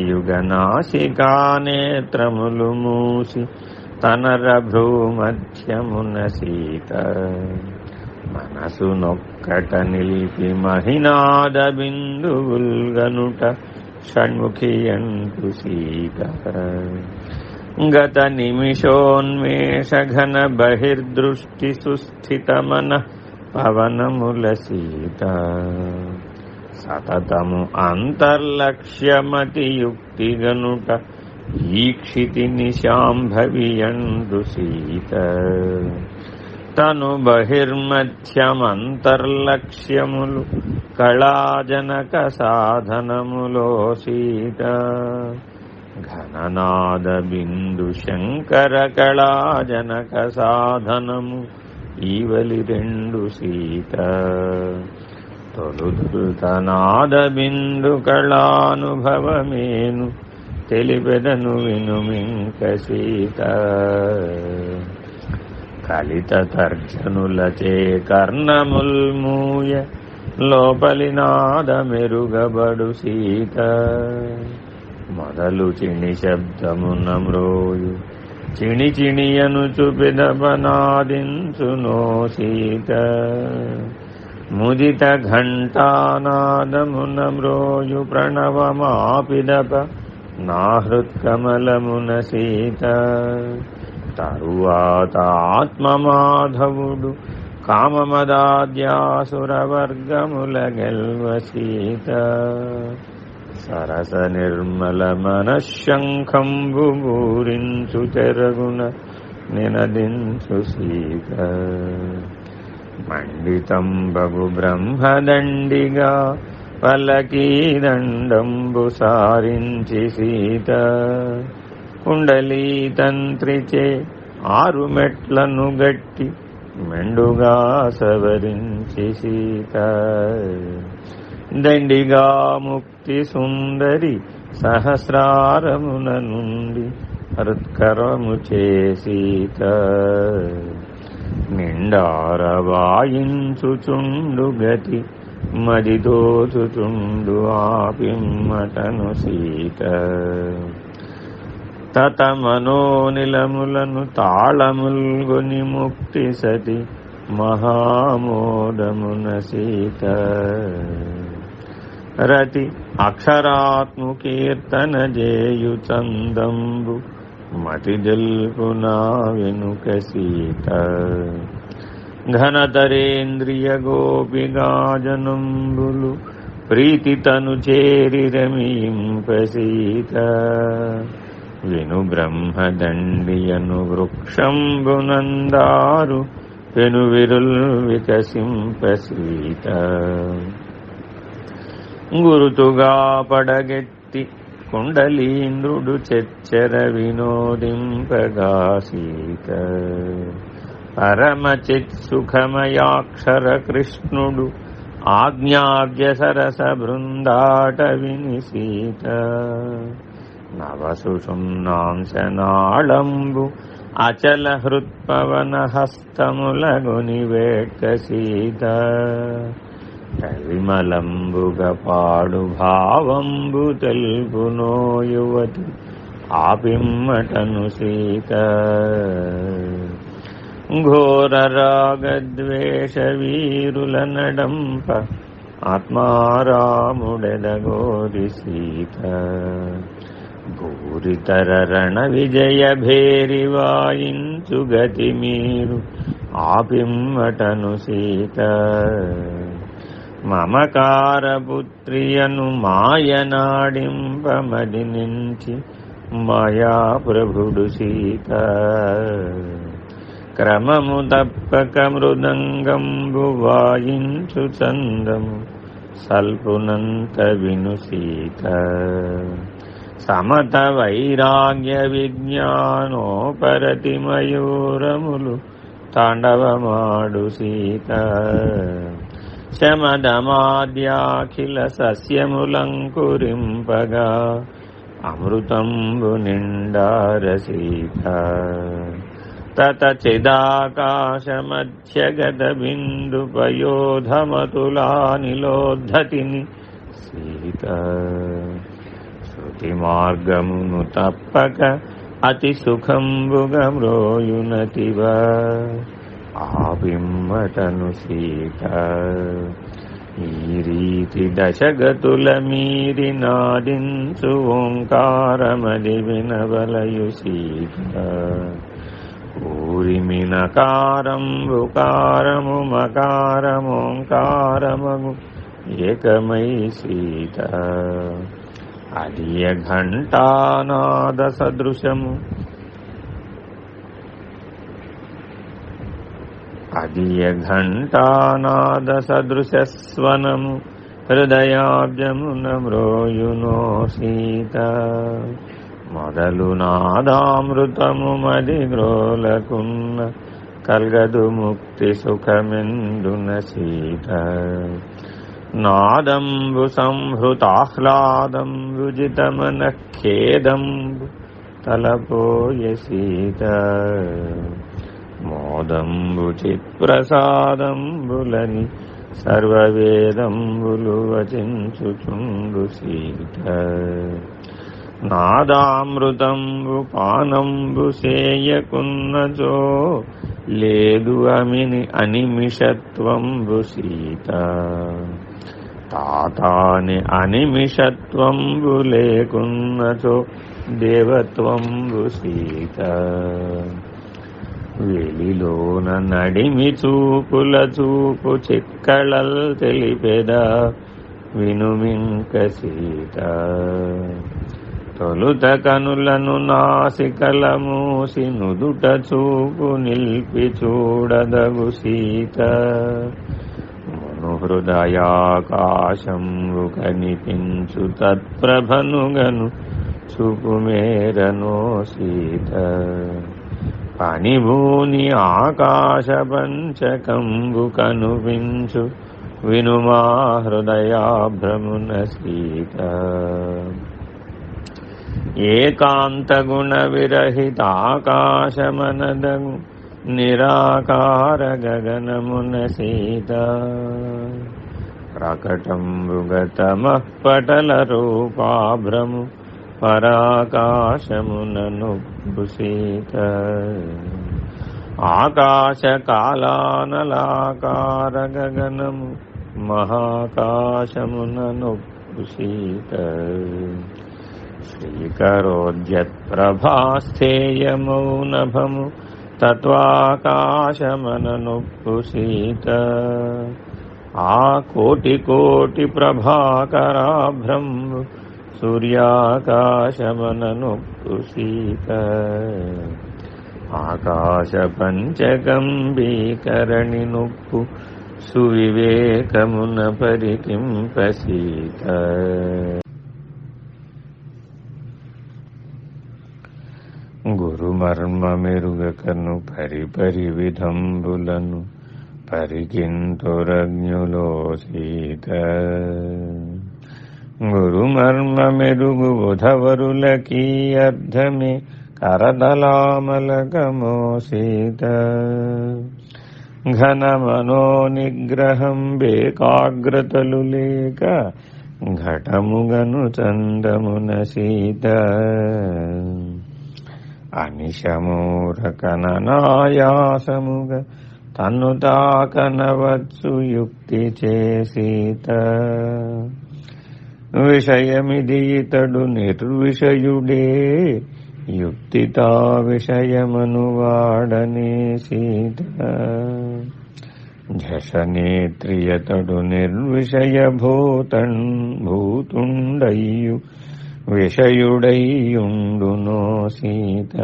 ఘనకర్ణయుగనాసికా నేత్రములు మూసి తనర భ్రూమధ్యమున సీత మనసు నొక్కట నిలిపి మహినాద బిందువుల్గనుట షణ్ముఖియంటు సీత గత నిమిషోన్మేష ఘన బహిర్దృష్టి సుస్థితమన పవనముల సీత సతతము అంతర్లక్ష్యమతి యుక్తిగనుట ఈక్షితి నిశాంభవియండు సీత తను బహిర్మధ్యమంతర్లక్ష్యములు కళాజనక సాధనములో సీత ఘననాద బిందు శంకర కళాజనక సాధనము ఈవలి రెండు సీత తొలుతనాద బిందు కళానుభవమేను తెలిపెదను వినుమింక సీత కలిత తర్జనులచే కర్ణముల్మూయ లోపలి నాద మెరుగబడు సీత మొదలు చిణి శబ్దమున మ్రోయు చిణి చిణియను చుపిదపనాదించునో సీత ముదిత ఘంటానాదమున మ్రోయు ప్రణవమాపిదప నా హృత్కమలమున సీత తరువాత ఆత్మమాధవుడు కామమదాద్యాసురవర్గముల గెల్వ సీత సరస నిర్మల మనశంఖంబు పూరించు చెరగున నినదించు సీత మండితంబగు బ్రహ్మదండిగా పలకీదండంబు సారించి సీత కుండలీ తంత్రిచే 6 మెట్లను గట్టి మెండుగా సవరించి సీత దండిగా ముక్తి సుందరి సహస్రారమున నుండి హృత్కరము చేసీత నిండారవాయించుచుండు గతి మదిదోచుచుండు ఆపిమ్మటను సీత. తత మనోనిలములను తాళముల్గొని ముక్తి సతి మహామోదమున సీత. రతి అక్షరాత్ము కీర్తన జేయు చందంబు మతి జల్పునా వెనుక సీత. ఘనతరేంద్రియ గోపిగాజనంబులు ప్రీతి తను చేరి రమింప సీత. విను బ్రహ్మదండియను వృక్షంబునందారు పెను విరుల్ వికసింప సీత. గురుతుగా పడగెత్తి కుండలీంద్రుడు చెచ్చర వినోదింపగా సీత. పరమ చిత్సుఖమయాక్షర కృష్ణుడు ఆజ్ఞావ్య సరస బృందాట విని సీత. నవసుషుమ్నాంశనాళంబు అచల హృత్పవన హస్తములగుని వేట్క సీత. విమలంబుగ పాడు భావంబు తెల్పునో యువతి ఆపిమ్మటను సీత. ఘోర రాగద్వేష వీరుల నడంప ఆత్మారాముడెదగోరి సీత. భూరితర రణ విజయ భేరి వాయించు గతి మీరు ఆపిమ్మటను సీత. మమకార పుత్రియను మాయనాడింపమది నుంచి మాయా ప్రభుడు సీత. క్రమము తప్పక మృదంగంబు వాయించు చందము సల్పునంత విను సీత. సమత వైరాగ్య విజ్ఞానోపరతి మయూరములు తాండవమాడు సీత. శమదమాద్యాఖిల సస్యములంకురింపగా అమృతంబు నిండార సీత. తత చిదాకాశమధ్యగత బిందు పయోధమతులానిలోద్ధతిని సీత. శృతి మార్గమును తప్పక అతి సుఖంబుగా మ్రోయునతివ ఆపిమ్మటను సీత. ఈ రీతి దశగతుల మీరి నాదించు ఓంకారమది వినవలయు సీత. ఊరిమినకారంబు కారము మకారమోంకారమగు ఏకమై సీత. అదియ ఘంటానాద సదృశము అదియ ఘంటానాద సదృశస్వనము హృదయాబ్జమున మ్రోయునో సీత. మొదలు నాదామృతము మది గ్రోలకున్న కల్గదు ముక్తి సుఖమెందున సీత. నాదంబు సంహృతాహ్లాదంబు జితమన ఖేదంబు తలపోయ సీత. మోదంబు చిత్ప్రసాదంబులని సర్వవేదంబులు వచించుచుండు సీత. నాదామృతంబు పానంబు సేయకున్నచో లేదు అమిని అనిమిషత్వంబు సీత. తాతాని అనిమిషత్వంబు లేకున్నచో దేవత్వంబు సీత. వెలిలోన నడిమి చూపుల చూపు చిక్కళల్ తెలిపెద వినుమింక సీత. తొలుత కనులను నాసికల మూసి నుదుట చూపు నిల్పి చూడదగు సీత. మును హృదయాకాశంబు కనిపించు తత్ప్రభనుగను చూపు మేరనో సీత. పనిభూని ఆకాశ పంచకంబు కనుపించు వినుమా హృదయాభ్రమున సీత. ఏకాంత గుణ విరహితాకాశమనదగు నిరాకార గగనమున సీత ప్రకటం మృగతమః పటల రూపాభ్రము పరాకాశమునను సీత ఆకాశ కాలానలాకార గగనము మహాకాశమునను సీత శ్రీకరోద్యత్ప్రభాస్థేయమౌనభము తత్వాకాశమననొప్పు సీత ఆ కోటి కోటి ప్రభాకరాభ్రము సూర్యాకాశమననొప్పు సీత ఆకాశ పంచగంబీకరణి నొప్పు సువివేకమున పరికింప సీత గురుమర్మ మెరుగకను పరిపరి విధంబులను పరికింతురజ్ఞులో సీత గురుమర్మ మెరుగు బుధవరులకీ అర్థమే కరదలామలకమో సీత ఘన మనోనిగ్రహం బేకాగ్రతలు లేక ఘటముగను చందమున సీత అనిశమూరకననాయాసముగ తన్ను తాకనవచ్చు యుక్తి చేసీత విషయమిది ఇతడు నిర్విషయుడే యుక్తితా విషయమను వాడనే సీత ఝషనేత్రియతడు నిర్విషయ భూతుండయ్యు విషయుడైయుండునో సీత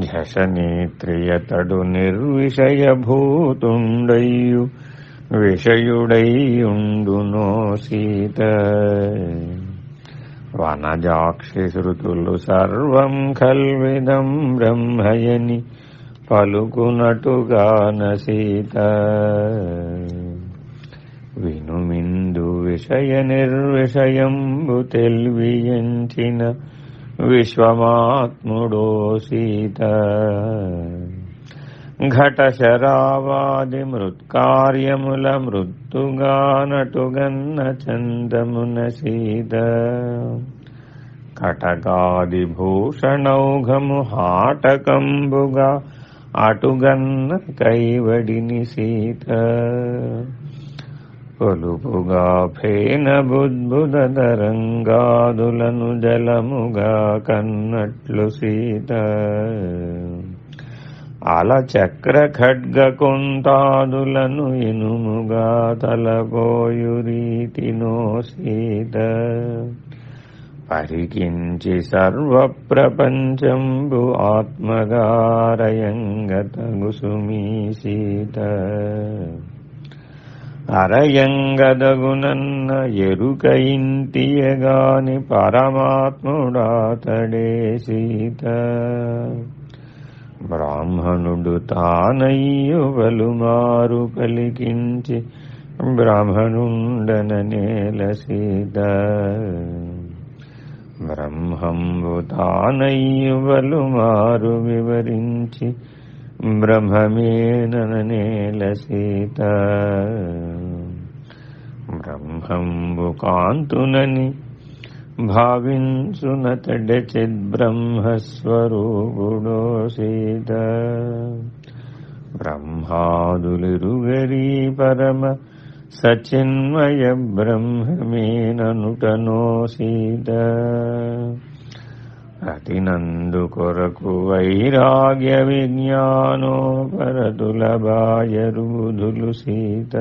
ఝషనేత్రియతడు నిర్విషయ భూతుండయ్యు విషయుడైయుండునో సీత వనజాక్షి శృతులు సర్వం ఖల్విదం బ్రహ్మయని పలుకునటుగాన సీత వినుమిందు విషయ నిర్విషయంబు తెల్వియంచిన విశ్వమాత్ముడో సీత ఘట శరావాది మృత్కార్యముల మృత్తుగానటుగన్న చందమున సీత కటకాది భూషణౌఘము హాటకంబుగా అటుగన్న కైవడిని సీత కొలుపుగా ఫేన బుద్బుదరంగాదులను జలముగా కన్నట్లు సీత అలచక్ర ఖడ్గ కుంతాదులను ఇనుముగా తలపోయు రీతినో సీత పరికించి సర్వప్రపంచంబు ఆత్మగారయంగతగు సుమీ సీత అరయంగదగునన్న ఎరుక ఇంతియగాని పరమాత్ముడాతడే సీత బ్రాహ్మణుడు తానయ్యు వలుమారు పలికించి బ్రాహ్మణుండననేల సీత బ్రహ్మంబు తానయ్యు వలుమారు వివరించి బ్రహ్మమేననేల సీత బ్రహ్మంబు కాంతునని భావించునతడె చిద్బ్రహ్మస్వరూపుడో సీత బ్రహ్మాదులిరుగరీ పరమ సచిన్మయ బ్రహ్మమేననుటనో సీత అతినందు కొరకు వైరాగ్య విజ్ఞానోపరతుల బాయరుధులు సీత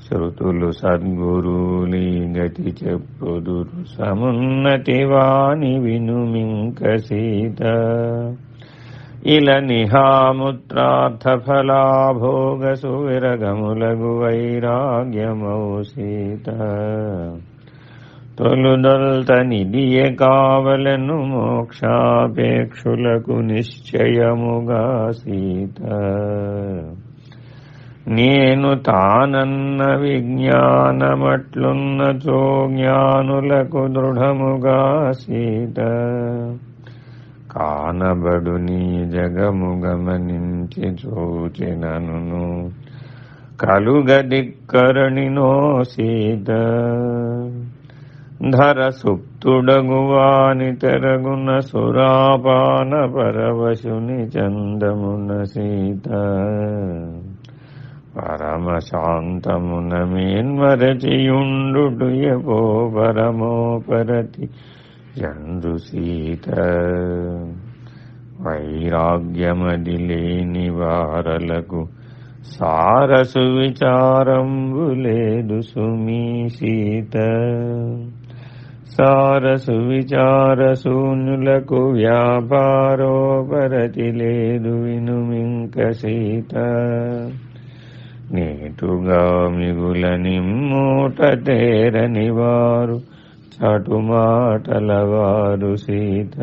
శృతులు సద్గురులీ గతి చెప్పుదురు సమున్నతి వాణి వినుమింక సీత ఇల నిహాముత్రార్థ ఫలాభోగ సువిరగములగు వైరాగ్యమౌ సీత తొలుదొల్త నిధియ కావలను మోక్షాపేక్షులకు నిశ్చయముగా సీత నేను తానన్న విజ్ఞానమట్లున్నచో జ్ఞానులకు దృఢముగా సీత కానబడు నీ జగము గమనించి చూచినను కలుగదిక్కరణినో సీత ధర సుప్తుడగువాని తెరగున సురాపాన పరవశుని చందమున సీత పరమశాంతమున మేన్మరచియుండు ఎపో పరమోపరతి యందు సీత వైరాగ్యమది లేని వారలకు సారసు విచారంబు లేదు సుమీ సీత సారసు విచార శూన్యులకు వ్యాపారోపరతి లేదు వినుమింక సీత నేటుగా మిగుల నిమ్మూట తేరని వారు చటుమాటలవారు సీత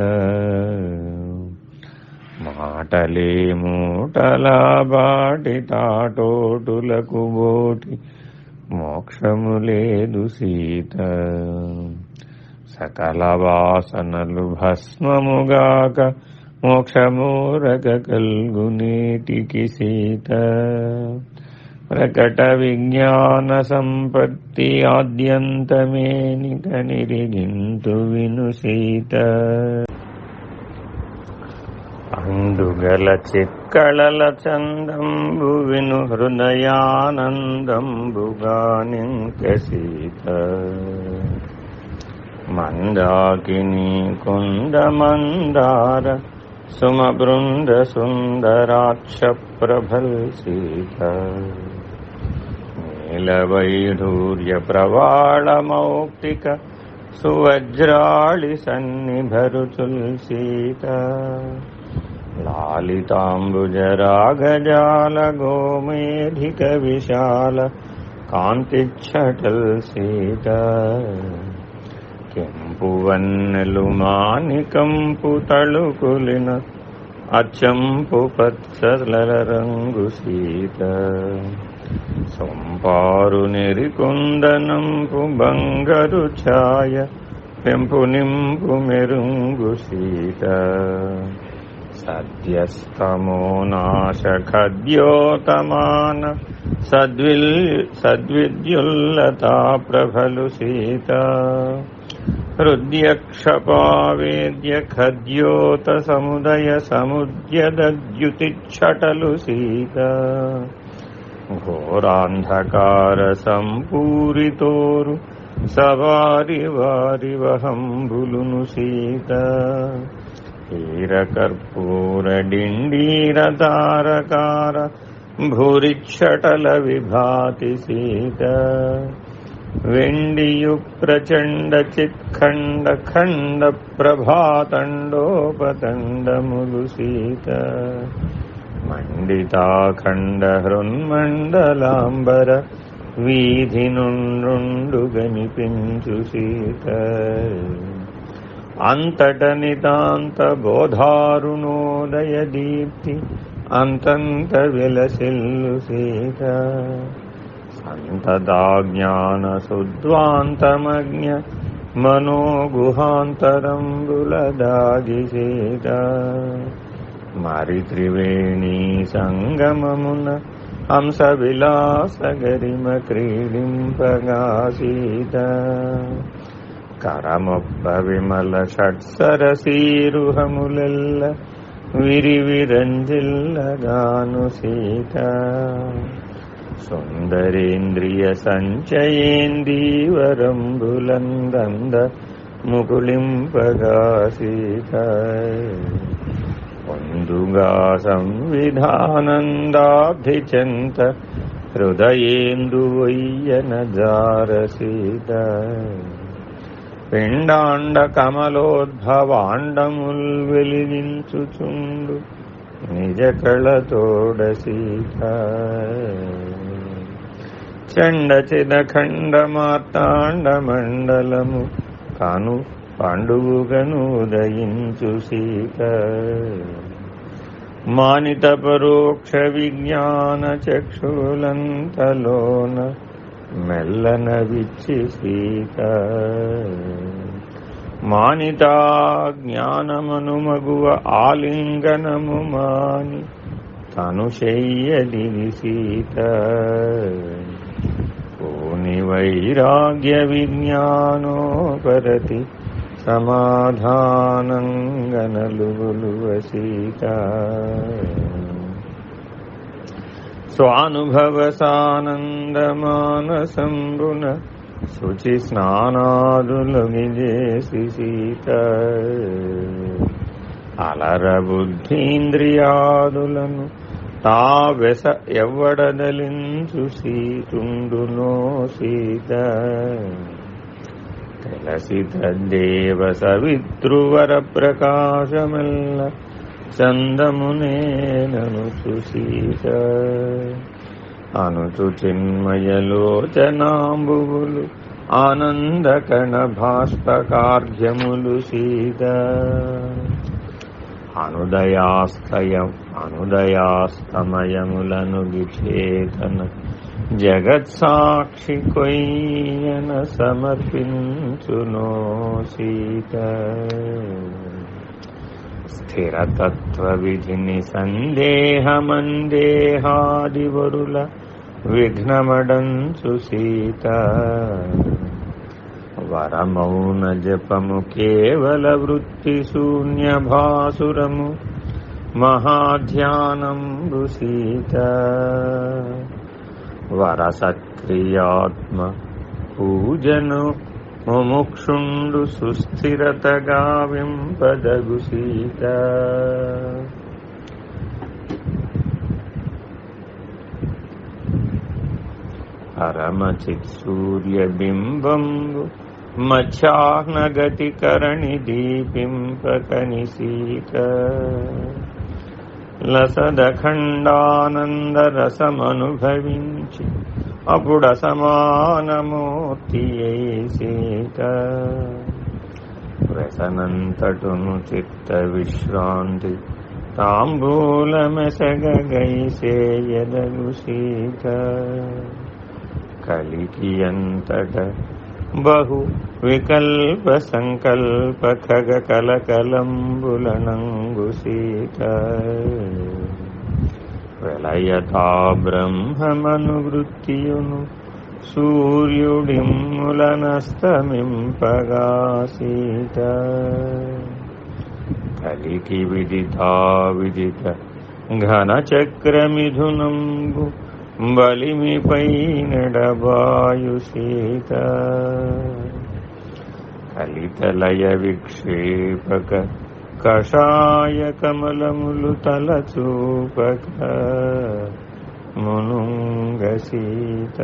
మాటలే మూటలా బాటి తాటోటులకు బోటి మోక్షము లేదు సీత సకల వాసనలు భస్మముగాక మోక్షమూరక కల్గునేటికి సీత ప్రకట విజ్ఞాన సంపత్తి ఆద్యంతమేనిక నిరిగింతు విను సీత అందుగల చిక్కళల చందంబు విను హృదయానందంబుగానింక సీత మందాకిని కుంద మందార సుమ బృంద సుందరాక్ష ప్రభల్ సీత నీలవైఢూర్య ప్రవాళ మౌక్తిక సువజ్రాళి సన్నిభరుచుల్ సీత లాలితాంబుజరాగజాల గోమేధిక విశాల కాంతిఛటల్ సీత కెంపు వన్నెలు మానికంపు తళుకులిన అచ్చంపు పచ్చల రంగు సీత సొంపారు నెరికుందనంపు బంగరు ఛాయ పెంపు నింపు మెరుంగు సీత సద్యస్తమో నాశ ఖద్యోతమాన సద్విద్యుల్లతా ప్రభలు సీత హృద్యక్షపావేద్య ఖద్యోత సముదయ సముద్యద్యుతిఛటలు సీత ఘోరాంధకార సంపూరితోరు సవారి వారి వహంబులును సీత హీరకర్పూర డిండీర తారకార భూరిఛటల విభాతి సీత వెండియు ప్రచండ చిత్ఖండ ఖండ ప్రభాతండోపతండములు సీత మండితాఖండ హృన్మండలాంబర వీధి నుండు గనిపించు సీత అంతట నితాంత బోధారుణోదయ దీప్తి అంతంత విలసిల్లు సీత సంతదాజ్ఞాన సుద్వాంతమజ్ఞ మనోగుహాంతరంబుల దాగి సీత మరి త్రివేణీ సంగమమున హంస విలాస గరిమ క్రీడింపగా సీత కరమొప్ప విమల షట్సరసీరుహములెల్ల విరివిరంజిల్లగాను సీత సుందరేంద్రియ సంచయేందీవరంబులందంద ముకుళింపగా సీత పొందుగా సంవిధానందాబ్ధి చెంత హృదయేందువయ్యన జార సీత పిండాండ కమలోద్భవాండముల్ వెలిగించుచుండు నిజ కళతోడ సీత చండ చిద ఖండ మార్తాండ మండలము కాను పండుగను ఉదయించు సీత మానిత పరోక్ష విజ్ఞాన చక్షులంతలోన మెల్లన విచ్చి సీత మానితా జ్ఞానమనుమగువ ఆలింగనము మాని తను శయ్యదివి సీత. పూని వైరాగ్య విజ్ఞానోపరతి సమాధానంగనలుగులువ సీత. స్వానుభవ సానందమానసంబున శుచి స్నానాదులొగిజేసి సీత. అలర బుద్ధీంద్రియాదులను తావెస ఎవ్వడదలించు సీతుండునో సీత. తెలసి తద్దేవ సవితృవర ప్రకాశమెల్ల చందమునేననుచు సీత. అనుచు చిన్మయలోచనాంబువులు ఆనందకణ భాష్పకార్ఘ్యములు సీత. అనుదయాస్తమయములను విచేతన జగత్సాక్షి కొయ్యన సమర్పించునో సీత. స్థిరతత్వ విధిని సందేహమందేహాదివరుల విఘ్నమడంచు సీత. వరమౌన జపము కేవల వృత్తి శూన్య భాసురము మహాధ్యానంబు సీత. వరసత్క్రియాత్మ పూజను ముముక్షుండు సుస్థిరతగా వింపదగు సీత. పరమచిత్ సూర్యబింబంబు మధ్యాహ్నగతి కరణి దీపింపకని సీత. లసదఖండానంద రసమనుభవించి అప్పుడసమానమూర్తి అయి సీత. వ్యసనంతటును చిత్త విశ్రాంతి తాంబూలమెసగైసేయదగు సీత. కలికి అంతట బహు వికల్ప సంకల్ప ఖగ కలకలంబులనంగు సీత. ప్రళయతా బ్రహ్మమనువృత్తియును సూర్యుడిమ్ములనస్తమింపగా సీత. కలికి విదితా విదిత ఘనచక్రమిథునంబు బలిమిపై నడబాయు సీత. కలితలయ విక్షేపక కషాయ కమలములు తలచూపక మునుంగ సీత.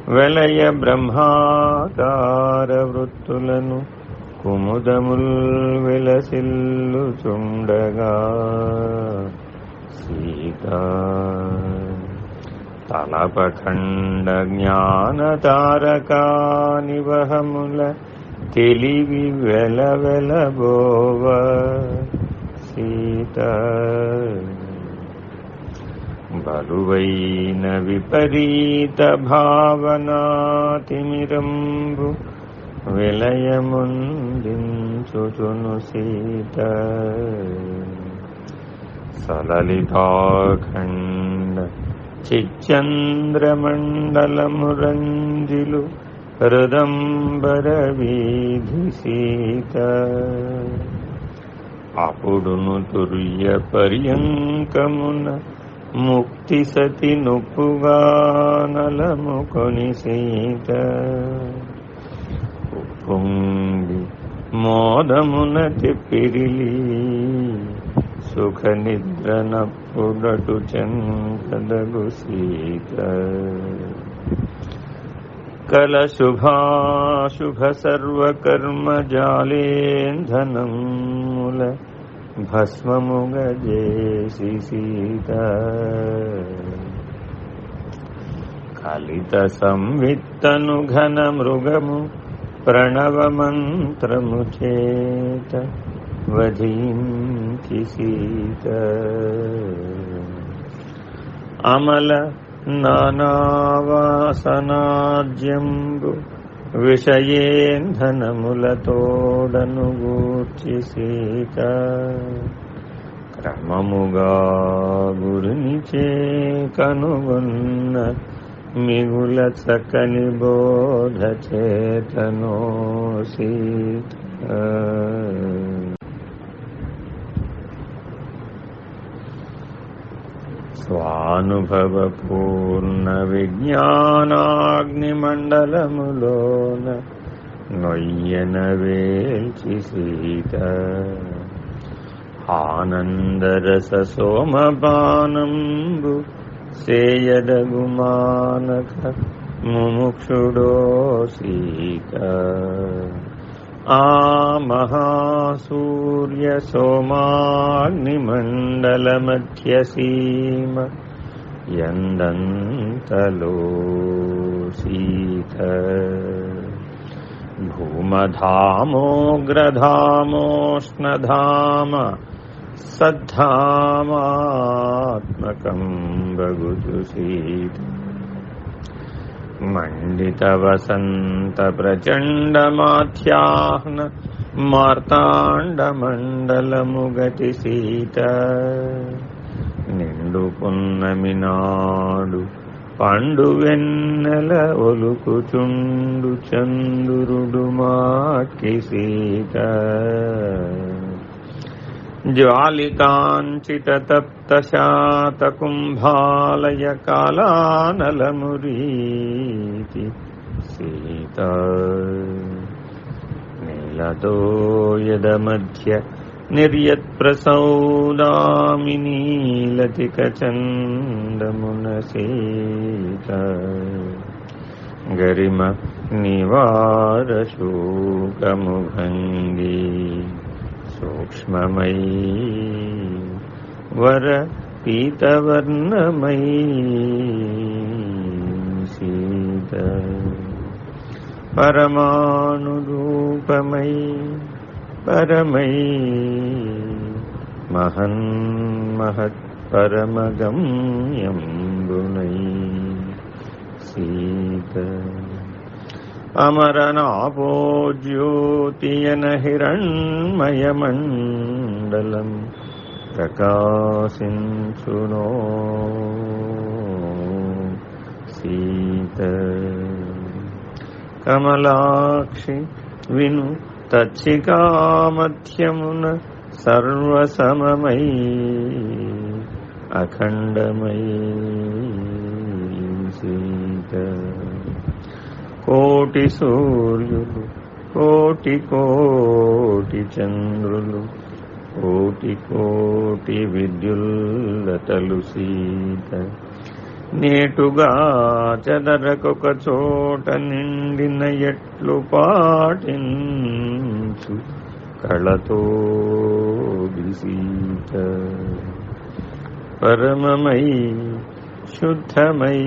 వెలయ బ్రహ్మాకార వృత్తులను కుముదముల్ విలసిల్లుచుండగా సీత. తలపఖండ జ్ఞాన తారకా నివహముల తెలివి వెలవెలబోవ సీత. బలువైన విపరీత భావనాతిమిరంబు విలయముందించుచును సీత. సలలితాఖండ చిచ్చంద్రమండలమురంజిలు హృదంబర వీధి సీత. అప్పుడును తుర్య పర్యంకమున ముక్తి సతి నొప్పుగా నలముకొని సీత. ఉప్పొంగి మోదమున తెప్పిరిలి సుఖ నిద్రనప్పుడటు చెంతదగు సీత. కల శుభాశుభ సర్వకర్మ జాలేంధనముల భస్మముగజేసి సీత. కలిత సంవిత్తను ఘన మృగము ప్రణవ మంత్రము చేత వధించి సీత. అమల నానావాసనాజ్యంబు విషయేంధనములతోడను గూర్చి సీత క్రమముగా గురునిచే కనుగొన్న మిగుల చక్కని బోధ చేతనో సీత. స్వానుభవ పూర్ణ విజ్ఞానాగ్నిమండలములోన నొయ్యన వేల్చి సీత ఆనందరస సోమపానంబు సేయదగుమానక ముముక్షుడో సీత. ఆ మహాసూర్య సోమాగ్నిమండల మధ్య సీమ యందంతలో సీత భూమధామోగ్రధామోష్ణధామ సద్ధామాత్మకం బగుచు సీత. మండిత వసంత ప్రచండ మాధ్యాహ్న మార్తాండమండలము గతి సీత. నిండు పున్నమి నాడు పండు వెన్నెల ఒలుకుచుండు చంద్రుడు మాకి సీత. జ్వాలికాంచిత తప్త శాత కుంభాలయ కాలానలమురీతి సీత. నీలదోయద మధ్య నిర్యత్ప్రసౌదామి నీలతిక చందమున సీత. గరిమ నివార శోకముభంగి సూక్ష్మమై వర పీతవర్ణమై సీత. పరమానురూపమై పరమై మహన్మహత్ పరమగమ్యంబునై సీత. అమరనాపోజ్యోతియన హిరణ్మయమండలం ప్రకాశించునో సీత. కమలాక్షి విను తచ్చికామధ్యమున సర్వసమమై అఖండమై సీత. కోటి సూర్యులు కోటి కోటి చంద్రులు కోటి కోటి విద్యుల్లతలు సీత. నేటుగా చెదరకొక చోట నిండిన ఎట్లు పాటించు కళతో సీత. పరమమై శుద్ధమై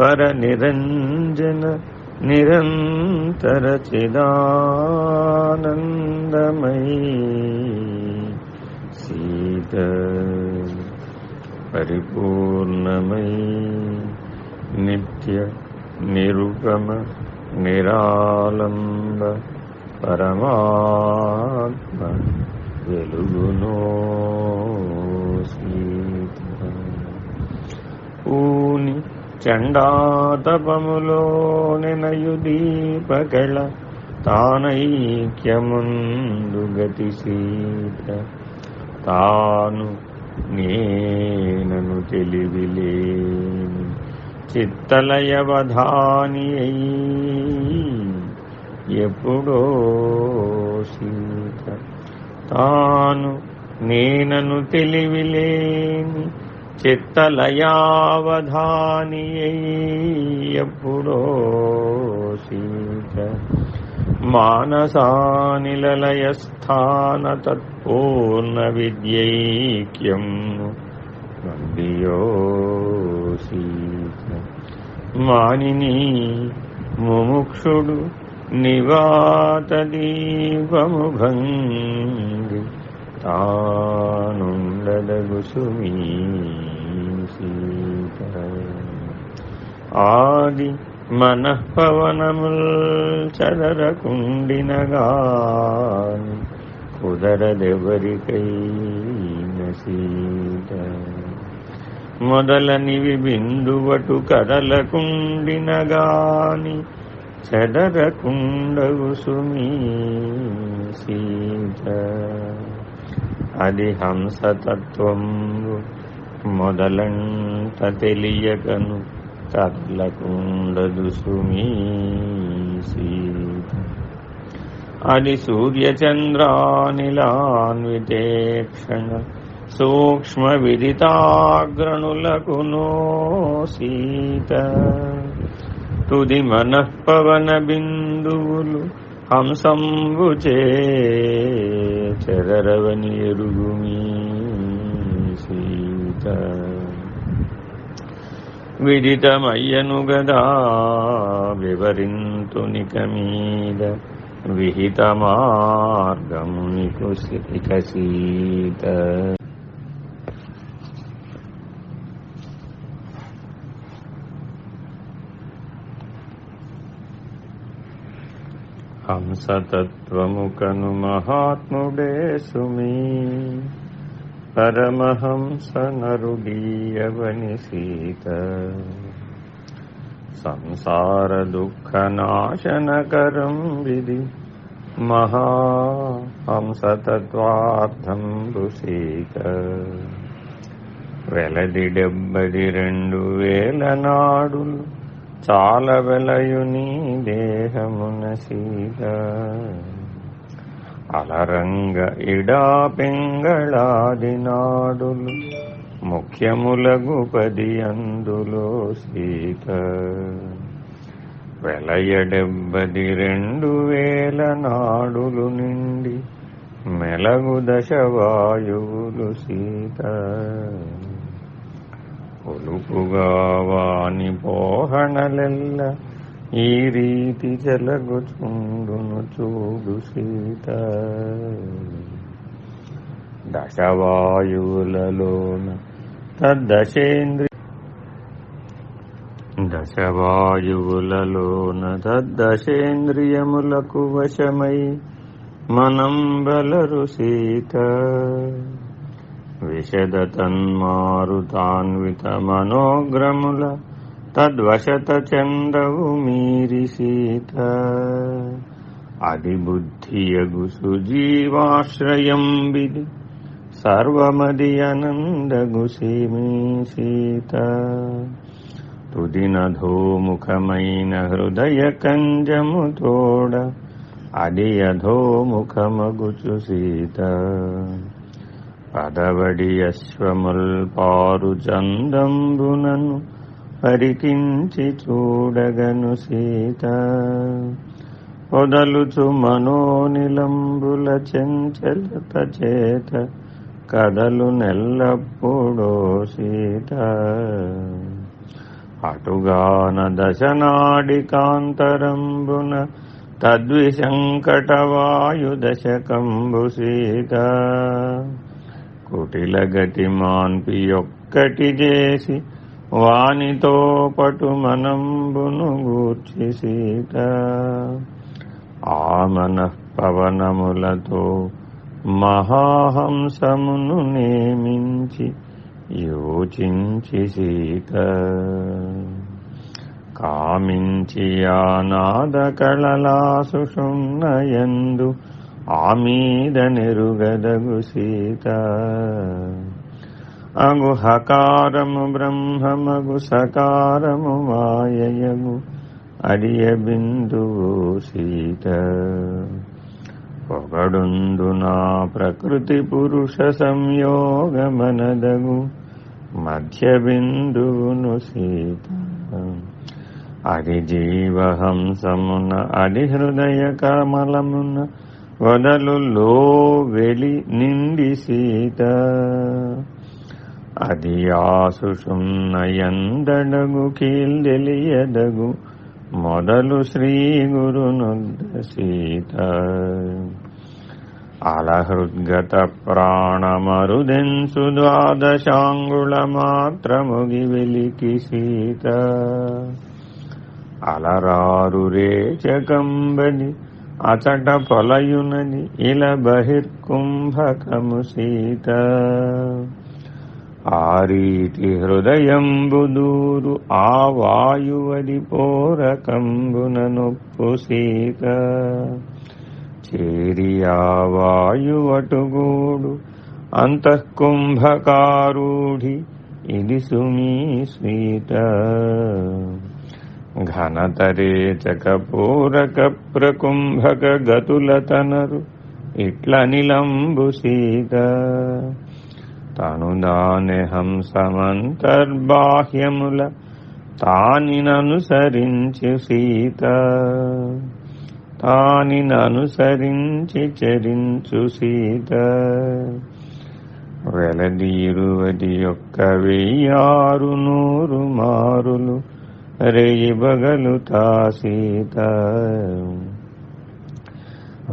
పర నిరంజన నిరంతర చిదానందమై సీత. పరిపూర్ణమై నిత్య నిరుపమ నిరాలంబ పరమాత్మ వెలుగునో సీత. పూని చండాతపములో నెనయు దీపగళ తానైక్యముందు గతి సీత. తాను నేనను తెలివిలేని చిత్తలయవధాని అయి ఎప్పుడో సీత. తాను నేనను తెలివిలేని చిత్తలయావధాని ఎప్పుడో సీత. మానసానిలయ స్థాన తత్పూర్ణ విద్యైక్యం వందియో సీత. మానిని ముముక్షుడు నివాత దీపము భంగి తానుండదగు సుమీ సీత. ఆది మనఃపవనముల్ చదరకుండినగాని కుదరదెవరికైన సీత. మొదలనివి బిందువటు కదలకుండినగాని చెదరకుండవు సుమీ సీత. అది హంసతత్వంబు మొదలంట తెలియకను కదలకుండదు సుమీ సీత. అది సూర్యచంద్రానిలాన్వితేక్షణ సూక్ష్మ విదితాగ్రణులకు నో సీత. తుది మనఃపవన బిందువులు హంసంబుచే చెదరవని ఎరుగుమీ సీత. విదితమయ్యను గదా వివరింతునిక మీద విహిత మార్గమునికు ఇక సీత. హంసతత్వముకను మహాత్ముడే సుమీ పరమహంస నరుడీయవని సీత. సంసార దుఃఖ నాశనకరం విధి మహాహంసతత్వార్థంబు సీత. వెలది 72,000 నాడులు చాలా వెలయుని దేహమున సీత. అలరంగ ఇడా పింగళాది నాడులు ముఖ్యములగు 10 అందులో సీత. వెలయ 72,000 నాడులు నిండి మెలగు దశవాయువులు సీత. పొలుపుగా వాని పోహణలెల్ల ఈ రీతి జలగుచుండును చూడు సీత. దశవాయువులలోన తద్దశేంద్రియములకు వశమై మనం బలరు సీత. విశద తన్మారుతాన్విత మనోగ్రముల తద్వశత చందవు మీరి సీత. అది బుద్ధియగు సుజీవాశ్రయం విధి సర్వమది అనందగు సీమీ సీత. తుదినధోముఖమైన హృదయ కంజము తోడ అది అధోముఖమగుచు సీత. పదవడి అశ్వముల్ పారు చందంబునను పరికించి చూడగను సీత. పొదలుచు మనోనిలంబుల చంచలత చేత కదలు నెల్లప్పుడో సీత. అటుగాన దశనాడి కాంతరంబున తద్విసంకటవాయు దశకంబు సీత. కుటిల గతి మాన్పి ఒక్కటి చేసి వానితో పటు మనంబును గూర్చి సీత. ఆ మనఃపవనములతో మహాహంసమును నేమించి యోచించి సీత. కామించి ఆనాద కళలా సుషుమ్నయందు ఆమీద నెరుగదగు సీత. అగు హకారము బ్రహ్మమగు సకారము మాయయగు అడియ బిందువు సీత. పొగడుందు నా ప్రకృతి పురుష సంయోగమనదగు మధ్య బిందువును సీత. అది జీవహంసమున అది హృదయ కమలమున వదలులో వెలి నిండి సీత. అది ఆసుషుమ్నయందడగు కీల్దెలియదగు మొదలు శ్రీ గురునుద్ద సీత. అలహృద్గత ప్రాణమరుదెన్సు ద్వాదశాంగుళ మాత్రముగి వెలికి సీత. అలరారు రేచకంబని అచట పొలయునని ఇల బహిర్కుంభకము సీత ఆ రీతి హృదయంబుదూరు ఆ వాయువది పోరకంబున నొప్పు సీత చేరి ఆ వాయువటుగూడు అంతఃకుంభకారూఢి ఇది సుమీ సీత ఘనతరేచక పూరక ప్రకుంభక గతుల తనరు ఇట్ల నిలంబు సీత తను దానె హంసమంతర్బాహ్యముల తానిననుసరించి సీత తానిననుసరించి చరించు సీత వెలదీరువది యొక్క 1600 మారులు రేయిబగలుతా సీత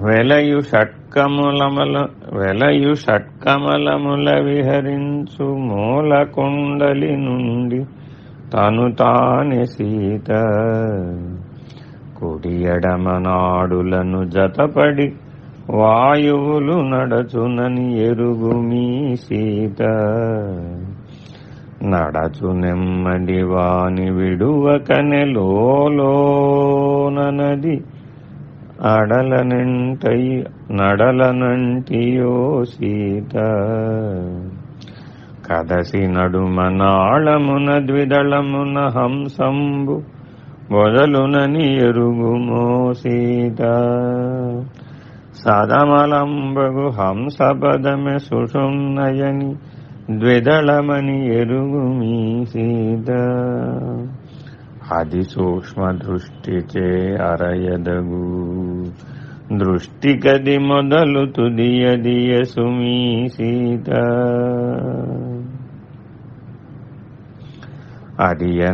వెలయు షట్కమలముల విహరించు మూల కుండలి నుండి తను తానే సీత కుడి ఎడమనాడులను జతపడి వాయువులు నడచునని ఎరుగుమీ సీత నడచు నెమ్మది వాని విడువకనె లోనది నడలనంటియో సీత కదసి నడుమనాళమున ద్విదళమున హంసంబు మొదలునని ఎరుగుమో సీత సదమలంబగు హంసపదమె సుషుమ్నయని ద్విదళమని ఎరుగుమీ సీత అది సూక్ష్మ దృష్టిచే అరయదగు దృష్టికది మొదలు తుదియదియ సుమీ సీత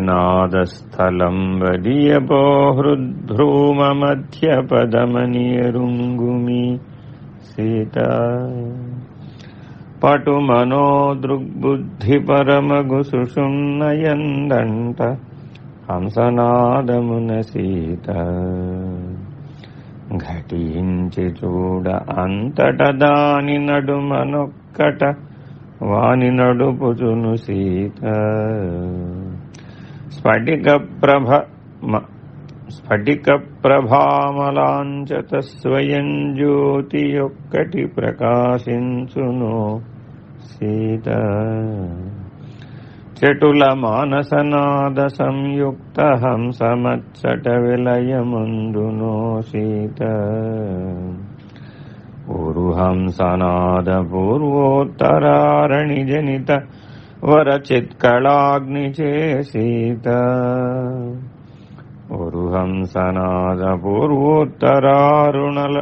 అదియనాదస్థలం వదియపో హృద్భ్రూమ మధ్య పదమని ఎరుంగుమి సీత పటు మనోదృగ్బుద్ధి పరమగు సుషుమ్నయందంట హంసనాదమున సీత ఘటించి చూడ అంతట దాని నడుమనొక్కట వాని నడుపుచును సీత స్ఫటిక ప్రభామలాంచత స్వయం జ్యోతి ఒక్కటి ప్రకాశించును సీత చటుల మానసనాద సంయుక్త హంసమచ్చట విలయముందునో సీత ఉరుహంసనాద పూర్వోత్తరారణి జనిత వరచిత్కళాగ్ని చేసీత ఉరుహంసనాద పూర్వోత్తరారుణల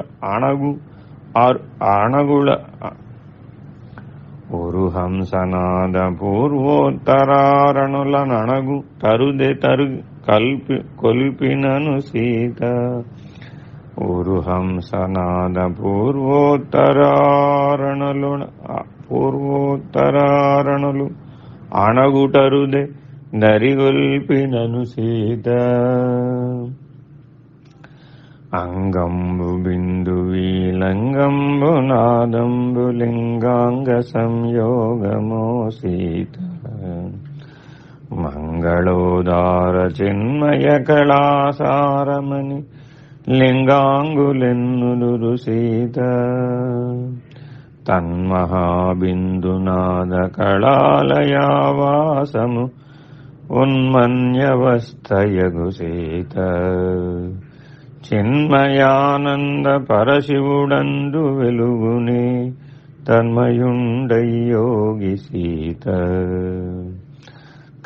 ఉరుహంసనాద పూర్వోత్తరారణుల నణగు తరుదె కొల్పినను సీత ఉరుహంసనాద పూర్వోత్తరారణులు అణగుటరుదే దరిగొల్పినను సీత అంగంబు బిందువీలంగంబు నాదంబు లింగాంగ సంయోగమో సీత మంగళోదార చిన్మయ కళాసారమని లింగాంగులెన్నుదురు సీత తన్మహాబిందునాద కళాలయావాసము ఉన్మన్యవస్థయగు సీత చిన్మయానంద పరశివుడందు వెలుగునే తన్మయుండయోగి సీత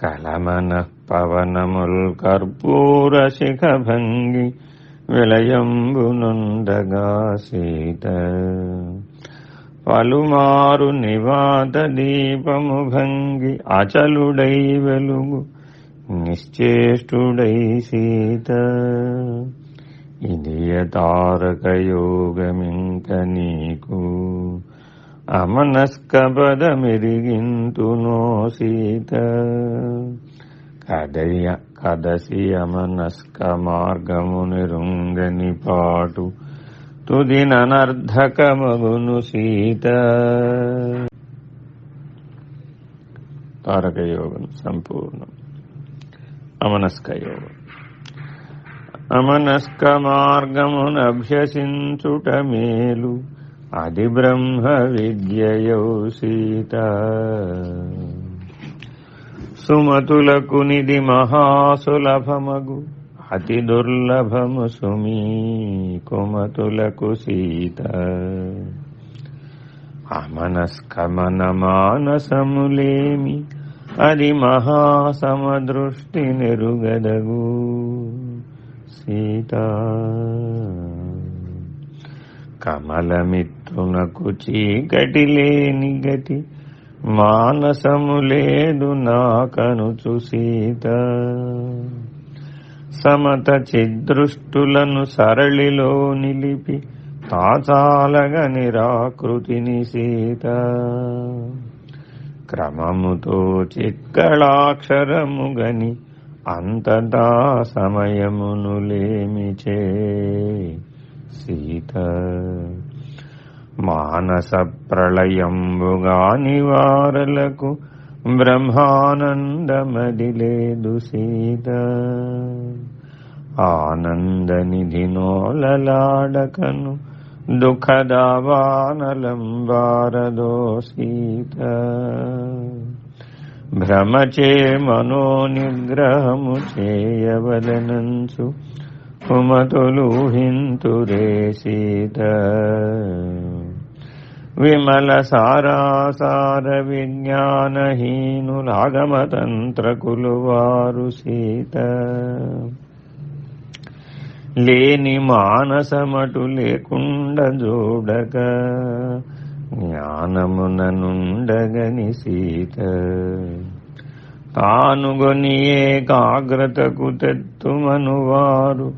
కలమన పవనముల్ కర్పూర శిఖభంగి విలయంబునుండగా సీత పలుమారు నివాత దీపము భంగి అచలుడై వెలుగు నిశ్చేష్టుడై సీత ఇదియ తారక యోగమింక నీకు అమనస్క పదమిరిగింతునో సీత కదసి అమనస్క మార్గమునిరుంగని పాటు తుదిననర్ధకమగును సీత. తారక యోగం సంపూర్ణం. అమనస్క యోగం. అమనస్క మార్గమునభ్యసించుట మేలు, అది బ్రహ్మ విద్యయౌ సీత. సుమతులకు నిధి మహాసులభమగు, అతి దుర్లభము సుమీ కుమతులకు సీత. అమనస్క మన మానసములేమి, అది మహాసమదృష్టి నెరుగదగు సీత. కమలమిత్రునకు చీకటి లేని గతి, మానసము లేదు నాకనుచు సీత. సమత చిదృష్టులను సరళిలో నిలిపి, తాచాలగ నిరాకృతిని సీత. క్రమముతో చిక్కళాక్షరము గని, అంతటా సమయమును లేమిచే సీత. మానస ప్రళయంబుగా నివారలకు, బ్రహ్మానందమది లేదు సీత. ఆనందనిధి నోలలాడకను, దుఃఖదావానలంబారదో సీత. భ్రమచే మనోనిగ్రహము చేయవలనంచు, కుమతులూహింతురే సీత. విమల సారాసార విజ్ఞానహీనులాగమతంత్రకులు వారు సీత. లేని మానసమటు లేకుండ జోడక, జ్ఞానముననుండగని సీత. తానుగొని ఏకాగ్రతకు తెత్తుమనువారు,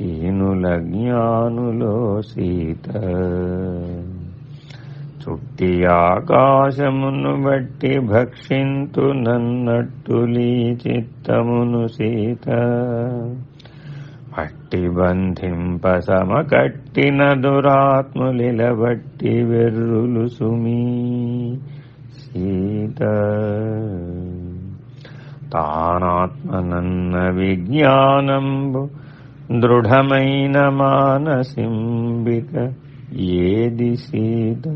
హీనుల జ్ఞానులో సీత. చుట్టి ఆకాశమును బట్టి భక్షింతు నన్నట్టులీ చిత్తమును సీత. పట్టి బంధింప సమకట్టిన దురాత్ములిలబట్టి వెర్రులు సుమీ సీత. తానాత్మనన్న విజ్ఞానంబు, దృఢమైన మానసింబిక ఏది సీత.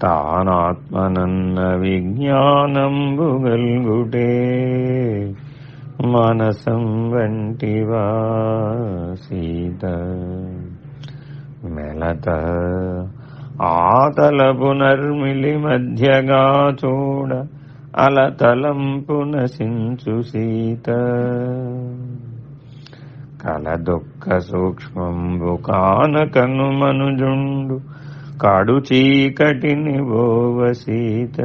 తానాత్మనన్న విజ్ఞానంబు గల్గుటే, మనసం వంటివా సీత. మెలత ఆతలపు నర్మిలి మధ్యగా చూడ, అలతలంపున సించు సీత. కలదొక్క సూక్ష్మంబు కానకను మనుజుండు, కాడు చీకటిని బోవ సీత.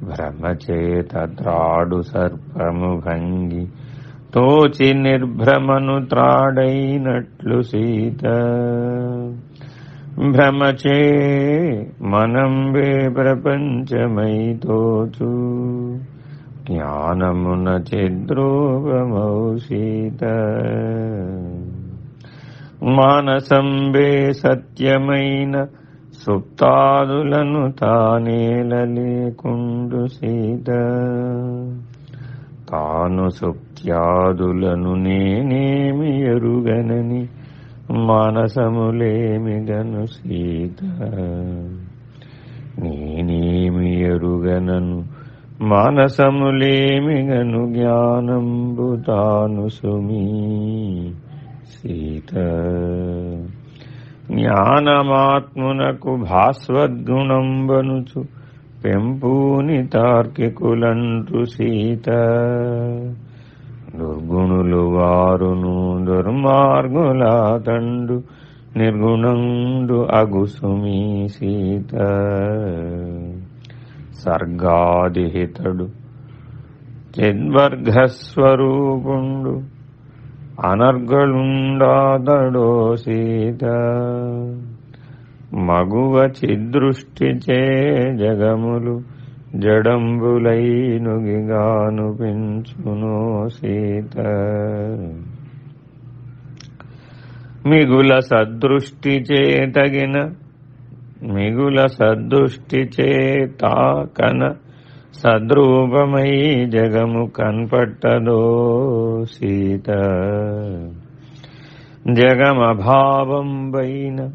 భ్రమచేత త్రాడు సర్పము భంగి, తోచి నిర్భ్రమను త్రాడైనట్లు సీత. భ్రమచే మనంబే ప్రపంచమై తోచు, జ్ఞానమున చిద్రూపమౌ సీత. మానసంబే సత్యమైన, సుప్తాదులను తానేలలేకుండు సీత. తాను సుప్త్యాదులను నేనేమి ఎరుగనని, మానసములేమిగను సీత. నేనేమి ఎరుగనను, మానసములేమిగను జ్ఞానంబు తాను సుమీ సీత. జ్ఞానమాత్మునకు భాస్వద్గుణంబనుచు, పెంపూని తార్కికులంటు సీత. దుర్గుణులు వారును దుర్మార్గులా తండు, నిర్గుణండు అగుసుమీ సీత. సర్గాదిహితడు చిద్వర్గస్వరూపుండు, అనర్గళుండాదడో సీత. మగువ చిదృష్టిచే జగములు జడంబులైనుగిగాను పెంచునో సీత. మిగుల సదృష్టి చేతగిన మిగుల సదృష్టి చేతాకన సద్రూపమై జగము కన్పట్టదో సీత. జగమభావంబైన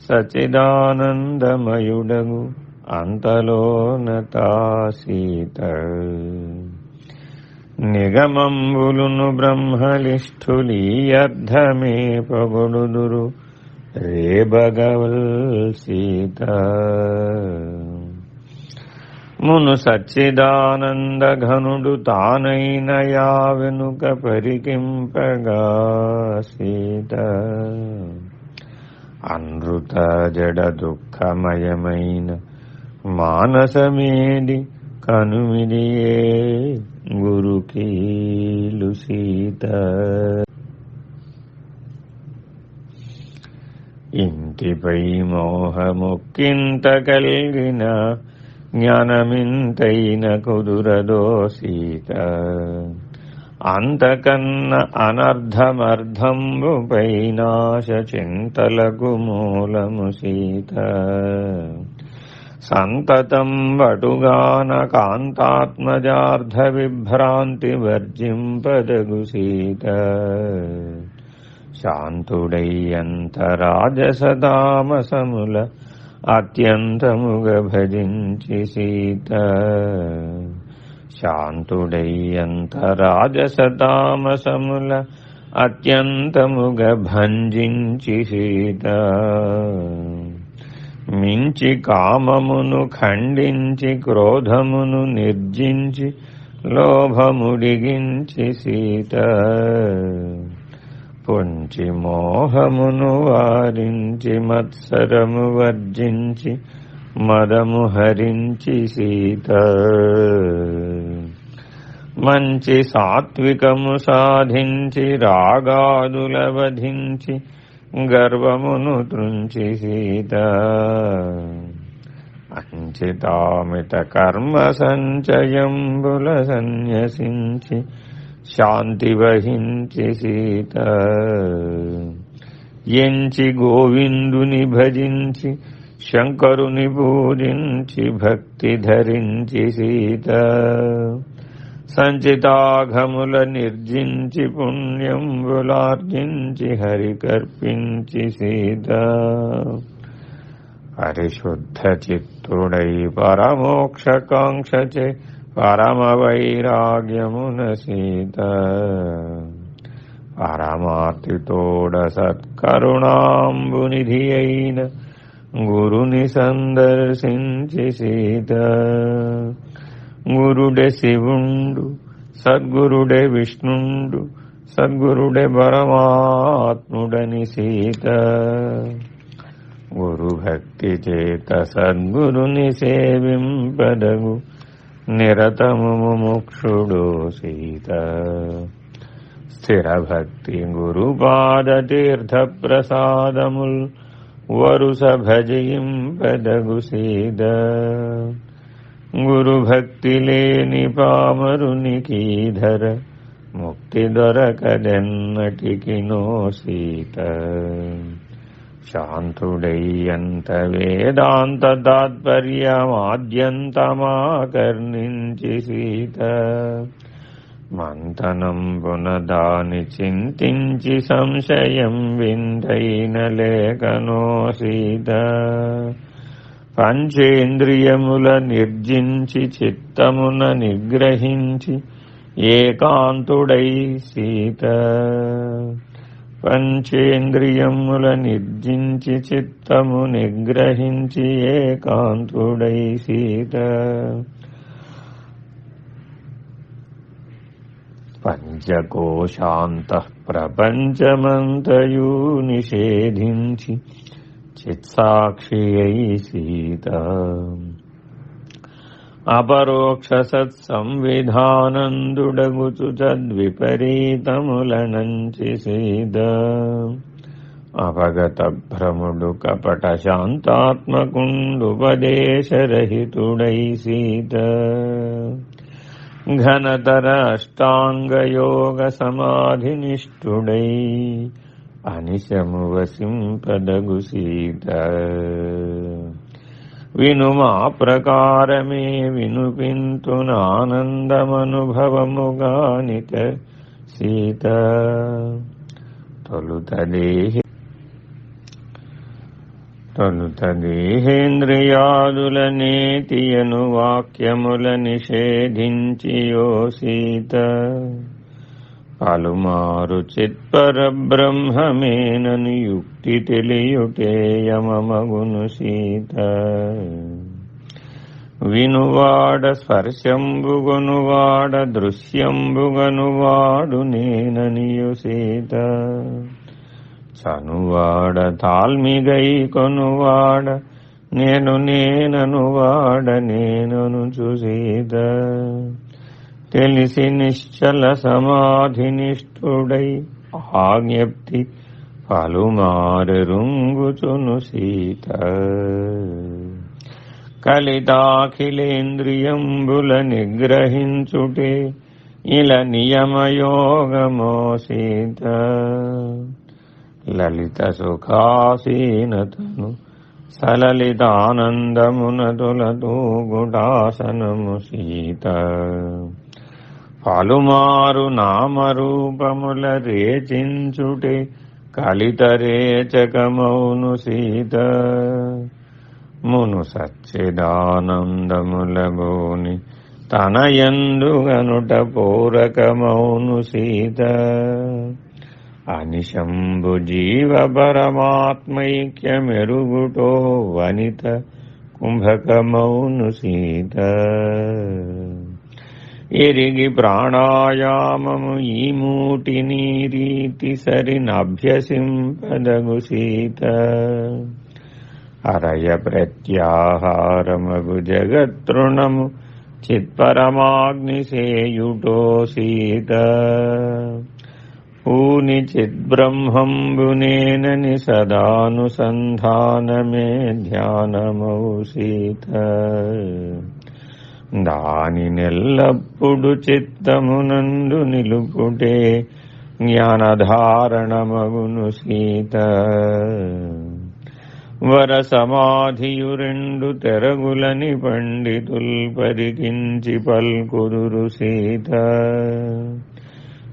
సచిదానందమయుడగు అంతలోనతా సీత. నిగమంబులును బ్రహ్మలిష్ఠులీయర్థమే పగొడుదురు రేబగవల్ సీత. మును సచ్చిదానంద ఘనుడు తానైన యా వెనుక పరికింపగా సీత. అనృత జడ దుఃఖమయమైన మానసమేది కనుమిదియే గురుకీలు సీత. ఇంటిపై మోహముక్కింత కలిగిన జ్ఞానమింతైన కుదురదో సీత. అంతకన్న అనర్థమర్థంబుపై నాశ చింతలకు మూలము సీత. సంతతం వటుగాన కాంతాత్మజార్థ విభ్రాంతి వర్జింపదగు సీత. శాంతుడై అంతరాజసతామసముల అత్యంతముగ భజించి సీత. శాంతుడై అంతరాజసతామసముల అత్యంతముగ భంజించి సీత. మించి కామమును ఖండించి క్రోధమును నిర్జించి లోభముడిగించి సీత. పొంచి మోహమును వారించి మత్సరము వర్జించి మదము హరించి సీత. మంచి సాత్వికము సాధించి రాగాదుల వధించి గర్వమును త్రుంచి సీత. అంచితామిత కర్మ సంచయంబుల సన్యసించి శాంతి వహించి సీత. ఎంచి గోవిందుని భజించి శంకరుని పూజించి భక్తి ధరించి సీత. సంచితాఘముల నిర్జించి పుణ్యంబులార్జించి హరికర్పించి సీత. పరిశుద్ధ చిత్తుడై పరమోక్షకాంక్షచే పరమ వైరాగ్యమున సీత. పరమార్తితోడ సత్కరుణాంబునిధి అయిన గురుని సందర్శించి సీత. గురుడే శివుండు సద్గురుడే విష్ణుండు సద్గురుడే పరమాత్ముడని సీత. గురు భక్తి చేత సద్గురుని సేవింపదగు నిరతము ముముక్షుడు సీత. స్థిర భక్తి గురుపాద తీర్థ ప్రసాదముల్ వరుస భజయింపదగు సీత. గురు భక్తి లేని పామరునికి ధర ముక్తి దొరకదెన్నటికి నో సీత. శాంతుడై అంత వేదాంత తాత్పర్యమాద్యంతమాకర్ణించి సీత. మంతనంబున దాని చింతించి సంశయం విందైన లేఖనో సీత. పంచేంద్రియముల నిర్జించి చిత్తమున నిగ్రహించి ఏకాంతుడై సీత. పంచేంద్రియముల నిర్జించి చిత్తము నిగ్రహించి ఏకాంతుడై సీత. పంచకోశాంతః ప్రపంచమంతయు నిషేధించి చిత్సాక్షి అయి సీత. అపరోక్ష సత్సంవిధానందుడగుచు తద్విపరీతములనంచి సీత. అవగత భ్రముడు కపట శాంతాత్మకుండుపదేశరహితుడై సీత ఘనతర అష్టాంగయోగ సమాధినిష్ఠుడై అనిశము వసింపదగు సీత వినుమా ప్రకారమే వినుపింతునానందమనుభవముగానిక సీత తొలుత దేహేంద్రియాదులనేతియను వాక్యముల నిషేధించియో సీత పలుమారు చిత్పరబ్రహ్మమేనని యుక్తి తెలియుటేయమగును సీత వినువాడ స్పర్శంబుగొనువాడ దృశ్యంబుగనువాడు నేననియు సీత చనువాడ తాల్మిగై కొనువాడ నేననువాడ నేననుచు సీత తెలిసి నిశ్చల సమాధినిష్ఠుడై ఆజ్ఞప్తి పలుమారెరుంగుచును సీత కలితాఖిలేంద్రియంబుల నిగ్రహించుటే ఇల నియమయోగమో సీత లలిత సుఖాసీనతను సలలితానందమున తొలతూగుటాసనము సీత పలుమారు నామరూపముల రేచించుటే కలితరేచకమౌను సీత మును సచ్చిదానందములగోని తనయందుగనుట పూరకమౌను సీత అనిశంభు జీవ పరమాత్మైక్యమెరుగుటో వనిత కుంభకమౌను సీత ఎరిగి ప్రాణాయామము ఈ మూటిని రీతి సరినభ్యసింపదగు సీత అరయ ప్రత్యాహారమగు జగతృణము చిత్పరమాగ్నిసేయుటో సీత పూని చిద్బ్రహ్మంబునేనని సదానుసంధానమే ధ్యానమౌ సీత దాని నెల్లప్పుడు చిత్తమునందు నిలుపుటే జ్ఞానధారణమగును సీత వర సమాధియు రెండు తెరగులని పండితుల్ పరికించి పల్కుదురు సీత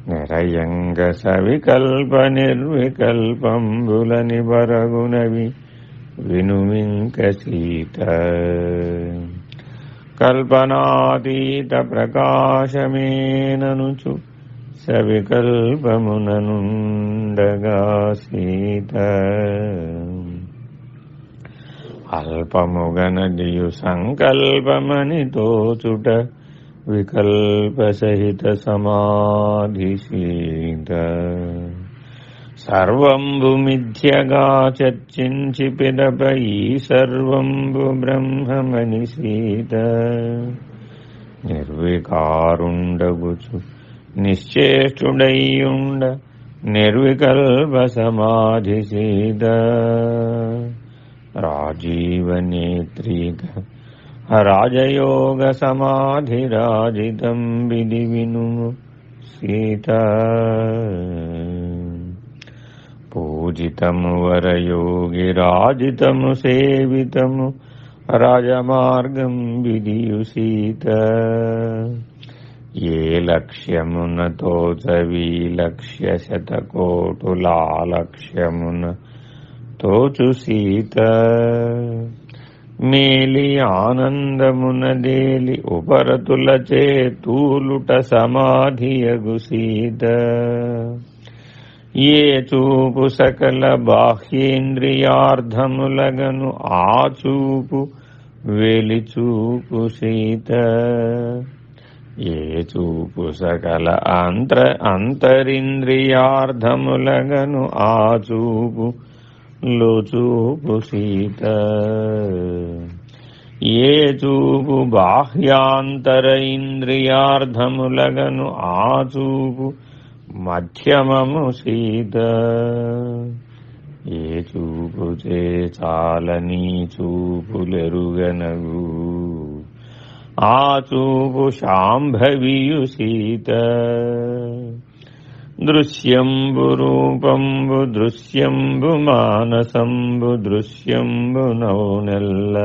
నిరయంగ సవికల్ప నిర్వికల్పంబులని బరగునవి వినుమింక సీత కల్పనాతీత ప్రకాశమేననుచు సవికల్పముననుండగా సీత అల్పముగనదియు సంకల్పమని తోచుట వికల్ప సహిత సమాధి సీత సర్వంబు మిథ్యగా చర్చించి పిదప ఈ సర్వంబు బ్రహ్మమని సీత నిర్వికారుండగుచు నిశ్చేష్టుడైయుండ నిర్వికల్ప సమాధి సీత రాజీవనేత్రీక రాజయోగ సమాధిరాజితం విధి వినుము సీత పూజితము వరయోగి రాజితము సేవితము రాజమార్గం విధియు సీత ఏ లక్ష్యమున తోచవి లక్ష్య శతకోటులాలక్ష్యమున తోచు సీత మేలి ఆనందమున దేలి ఉపరతుల చేతూలుట సమాధియగు సీత ఏ చూపు సకల బాహ్యేంద్రియార్థములగను ఆ చూపు వెలిచూపు సీత ఏ చూపు సకల అంతరింద్రియార్థములగను ఆ చూపు లోచూపు సీత ఏ చూపు బాహ్యాంతర ఇంద్రియార్థములగను ఆ చూపు మధ్యమము సీత ఏ చూపుచే చాలని చూపులెరుగనగు ఆ చూపు శాంభవియు సీత దృశ్యంబు రూపంబు దృశ్యంబు మానసంబు దృశ్యంబు నౌనెల్ల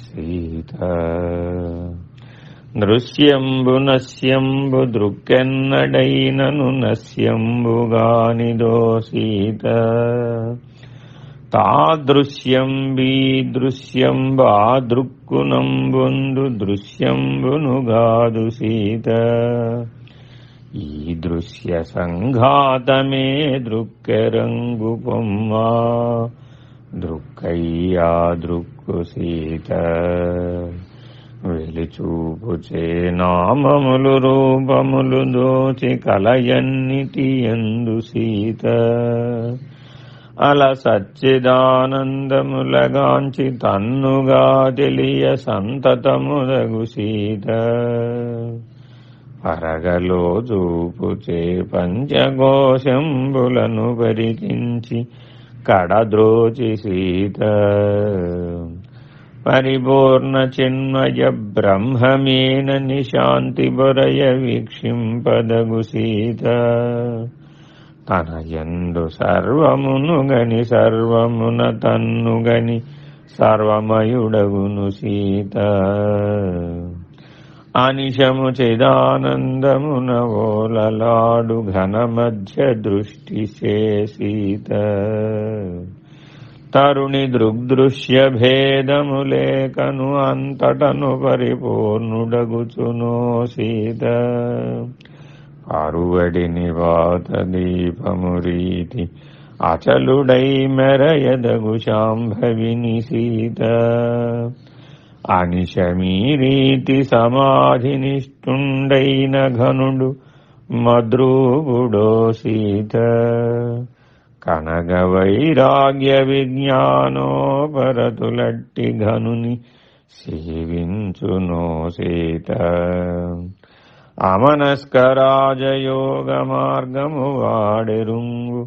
సీత దృశ్యంబు నశ్యంబు దృక్కెన్నడైనను నశ్యంబుగానిదో సీత తాదృశ్యంబీదృశ్యంబా దృక్కునంబుందు దృశ్యంబునుగాదు సీత ఈ దృశ్య సంఘాతమే దృక్కెరంగు పొమ్మా దృక్కయ్యా దృక్కు సీత వెలిచూపుచే నామములు రూపములు దోచి కలయన్నిటి యందు సీత అల సచ్చిదానందములగాంచి తన్నుగా తెలియ సంతతముదగు సీత పరగలో చూపుచే పంచకోశంబులను పరికించి కడద్రోచి సీత పరిపూర్ణ చిన్మయ బ్రహ్మమేనని శాంతి బొరయ వీక్షింపదగు సీత తన యందు సర్వమును గని సర్వమున తన్ను గని సర్వమయుడగును సీత అనిశము చిదానందమున ఓలలాడు ఘన మధ్య దృష్టి సీత తరుణి దృగ్దృశ్య భేదము లేకను అంతటను పరిపూర్ణుడగుచునో సీత అరువడి నివాత దీపము రీతి అచలుడై మెరయదగు శాంభవిని సీత అనిశమీ రీతి సమాధినిష్ఠుండైన ఘనుడు మద్రూపుడో సీత కనగ వైరాగ్య విజ్ఞానోపరతులట్టి ఘనుని సేవించునో సీత అమనస్కరాజయోగ మార్గము వాడెరుంగు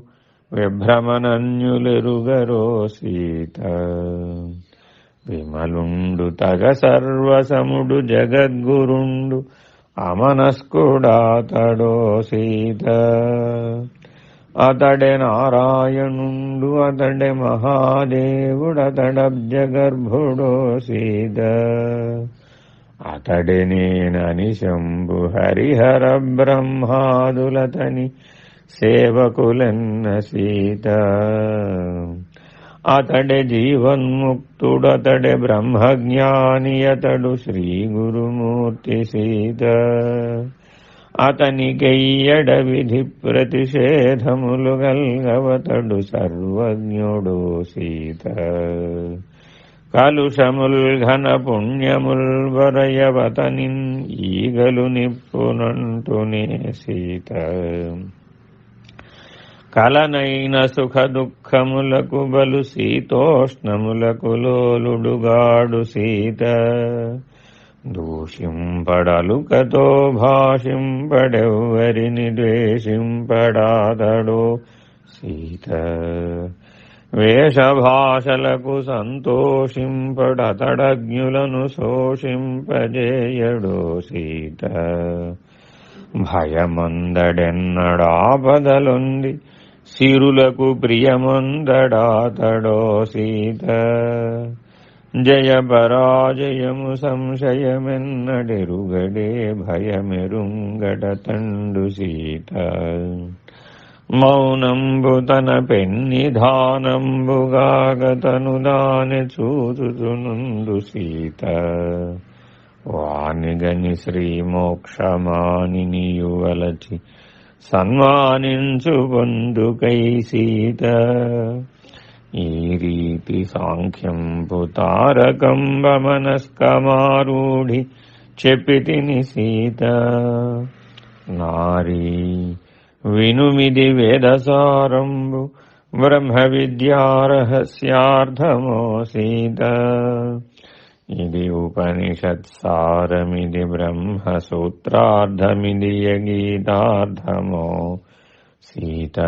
విభ్రమణన్యులెరుగరో సీత విమలుండు తగ సర్వసముడు జగద్గురుండు అమనస్కుడాతడో సీత అతడే నారాయణుండు అతడే మహాదేవుడతడబ్జ గర్భుడో సీత అతడే నేనని శంభు హరిహర బ్రహ్మాదులతని సేవకులెన్న సీత అతడే జీవన్ముక్తుడతడే బ్రహ్మజ్ఞాని అతడు శ్రీ గురుమూర్తి సీత అతనికెయ్యడ విధి ప్రతిషేధములు గల్గవతడు సర్వజ్ఞుడో సీత కలుషముల్ ఘన పుణ్యముల్ వరయవతనిన్ ఈగలు నిప్పునంటునే సీత కలనైన సుఖ దుఃఖములకు బలు శీతోష్ణములకు లోలుడుగాడు సీత దూషింపడలుకతో భాషింపడెవ్వరిని ద్వేషింపడాదడో సీత వేషభాషలకు సంతోషింపడతడజ్ఞులను శోషింపజేయడో సీత భయమందడెన్నడాపదలొంది సిరులకు ప్రియమందడాతడో సీత జయ పరాజయము సంశయమెన్నడెరుగడే భయమెరుంగడ తండు సీత మౌనంబు తన పెన్నిధానంబుగాగతను దాని చూచుచునుందు సీత వానిగని శ్రీమోక్షమాని యువలచి సన్మానించు పొందుకై సీత ఈ రీతి సాంఖ్యంపు తారకంబ మనస్కమారూఢి చెప్పితిని సీత నారీ వినుమిది వేదసారంబు బ్రహ్మ విద్యారహస్యార్థమో సీత ఇది ఉపనిషత్సారమిది బ్రహ్మసూత్రార్థమిది గీతార్థమో సీత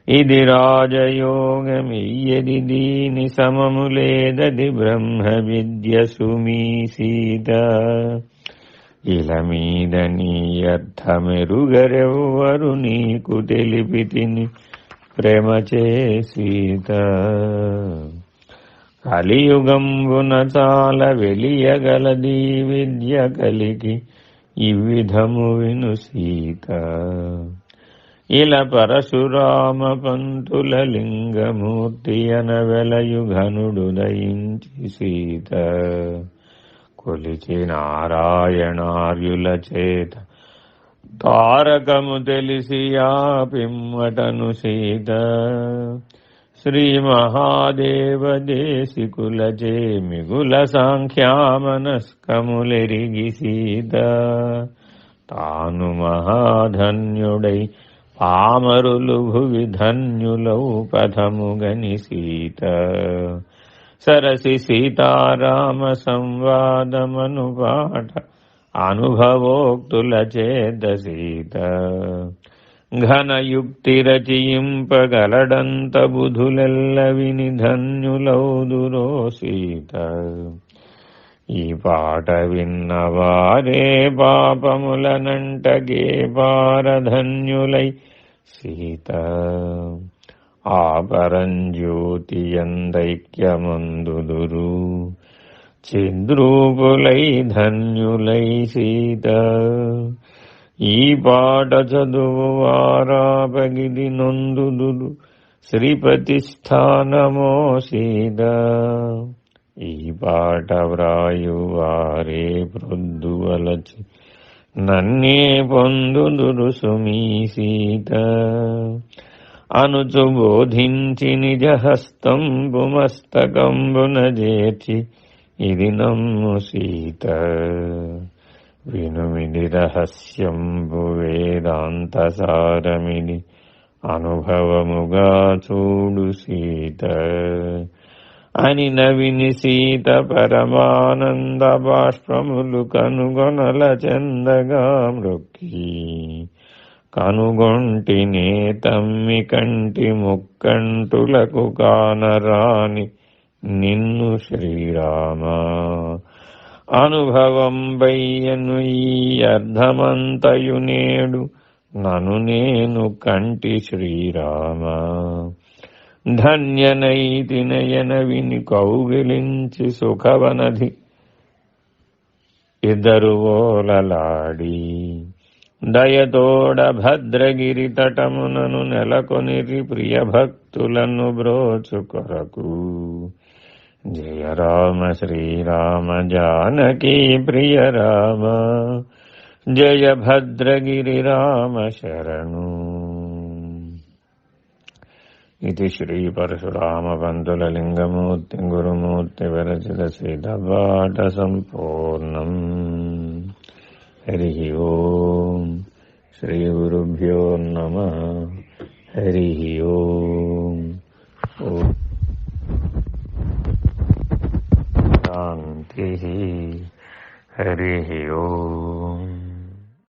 ఇది రాజయోగమియ్యది దీని సమము లేదది బ్రహ్మ విద్య సుమీ సీత. ఇల మీద నీ అర్థమెరుగరెవ్వరు నీకు తెలిపితిని ప్రేమచే సీత. కలియుగంబున చాల వెలియగలదీ విద్య కలిగి ఈ విధము విను సీత. ఇలా పరశురామ పంతుల లింగమూర్తి అనవెలయు ఘనుడు దయించి సీత. కొలిచి నారాయణార్యుల చేత తారకము తెలిసి ఆ పిమ్మటను సీత. శ్రీ మహాదేవ దేశికులచే మిగుల సాంఖ్యామనస్కములెరిగి సీత. తాను మహాధన్యుడై పామరులు భువి ధన్యులౌ పథముగని సీత. సరసి సీతారామ సంవాదమను పాట అనుభవోక్తుల చేత సీత. ఘనయుక్తి రచయింపగలడంత బుధులెల్ల విని ధన్యులౌదురో సీత. ఈ పాట విన్నవారే పాపములనంటగే పారధన్యులై సీత. ఆ పరంజ్యోతి యందైక్యమందుదురు చంద్రూపులై ధన్యులై సీత. ఈ పాట చదువు వారాపగిది నొందుదురు శ్రీపతి స్థానమో సీత. ఈ పాట వ్రాయువారే ప్రొద్దువలచి నన్నే పొందుదురు సుమీ సీత. అనుచు బోధించి నిజహస్తంబు మస్తకంబున చేర్చి ఇది నమ్ము సీత. వినుమిది రహస్యంబు వేదాంత సారమిది అనుభవముగా చూడు సీత. అని నవిని సీత పరమానంద బాష్పములు కనుగొనల చెందగా మృక్కి. కనుగొంటినే తమ్మి కంటి ముక్కంటులకు కానరాని నిన్ను శ్రీరామ. అనుభవం బయ్యను ఈ అర్థమంతయు నేడు నను నేను కంటి శ్రీరామ. ధన్యనైతి నయన విని కౌగిలించి సుఖవనధి ఇద్దరు ఓలలాడి. దయతోడ భద్రగిరి తటమునను నెలకొనిరి ప్రియ భక్తులను బ్రోచు కొరకు. జయ రామ శ్రీరామ జానకీ ప్రియ రామ. జయ భద్రగిరి రామ శరణు. ఇది శ్రీ పరశురామ పంతుల లింగమూర్తి గురుమూర్తి విరచిత సీతపాఠ సంపూర్ణం. హరి ఓం. శ్రీ గురుభ్యో నమః. హరి ఓం. శాంతి. హరి ఓం.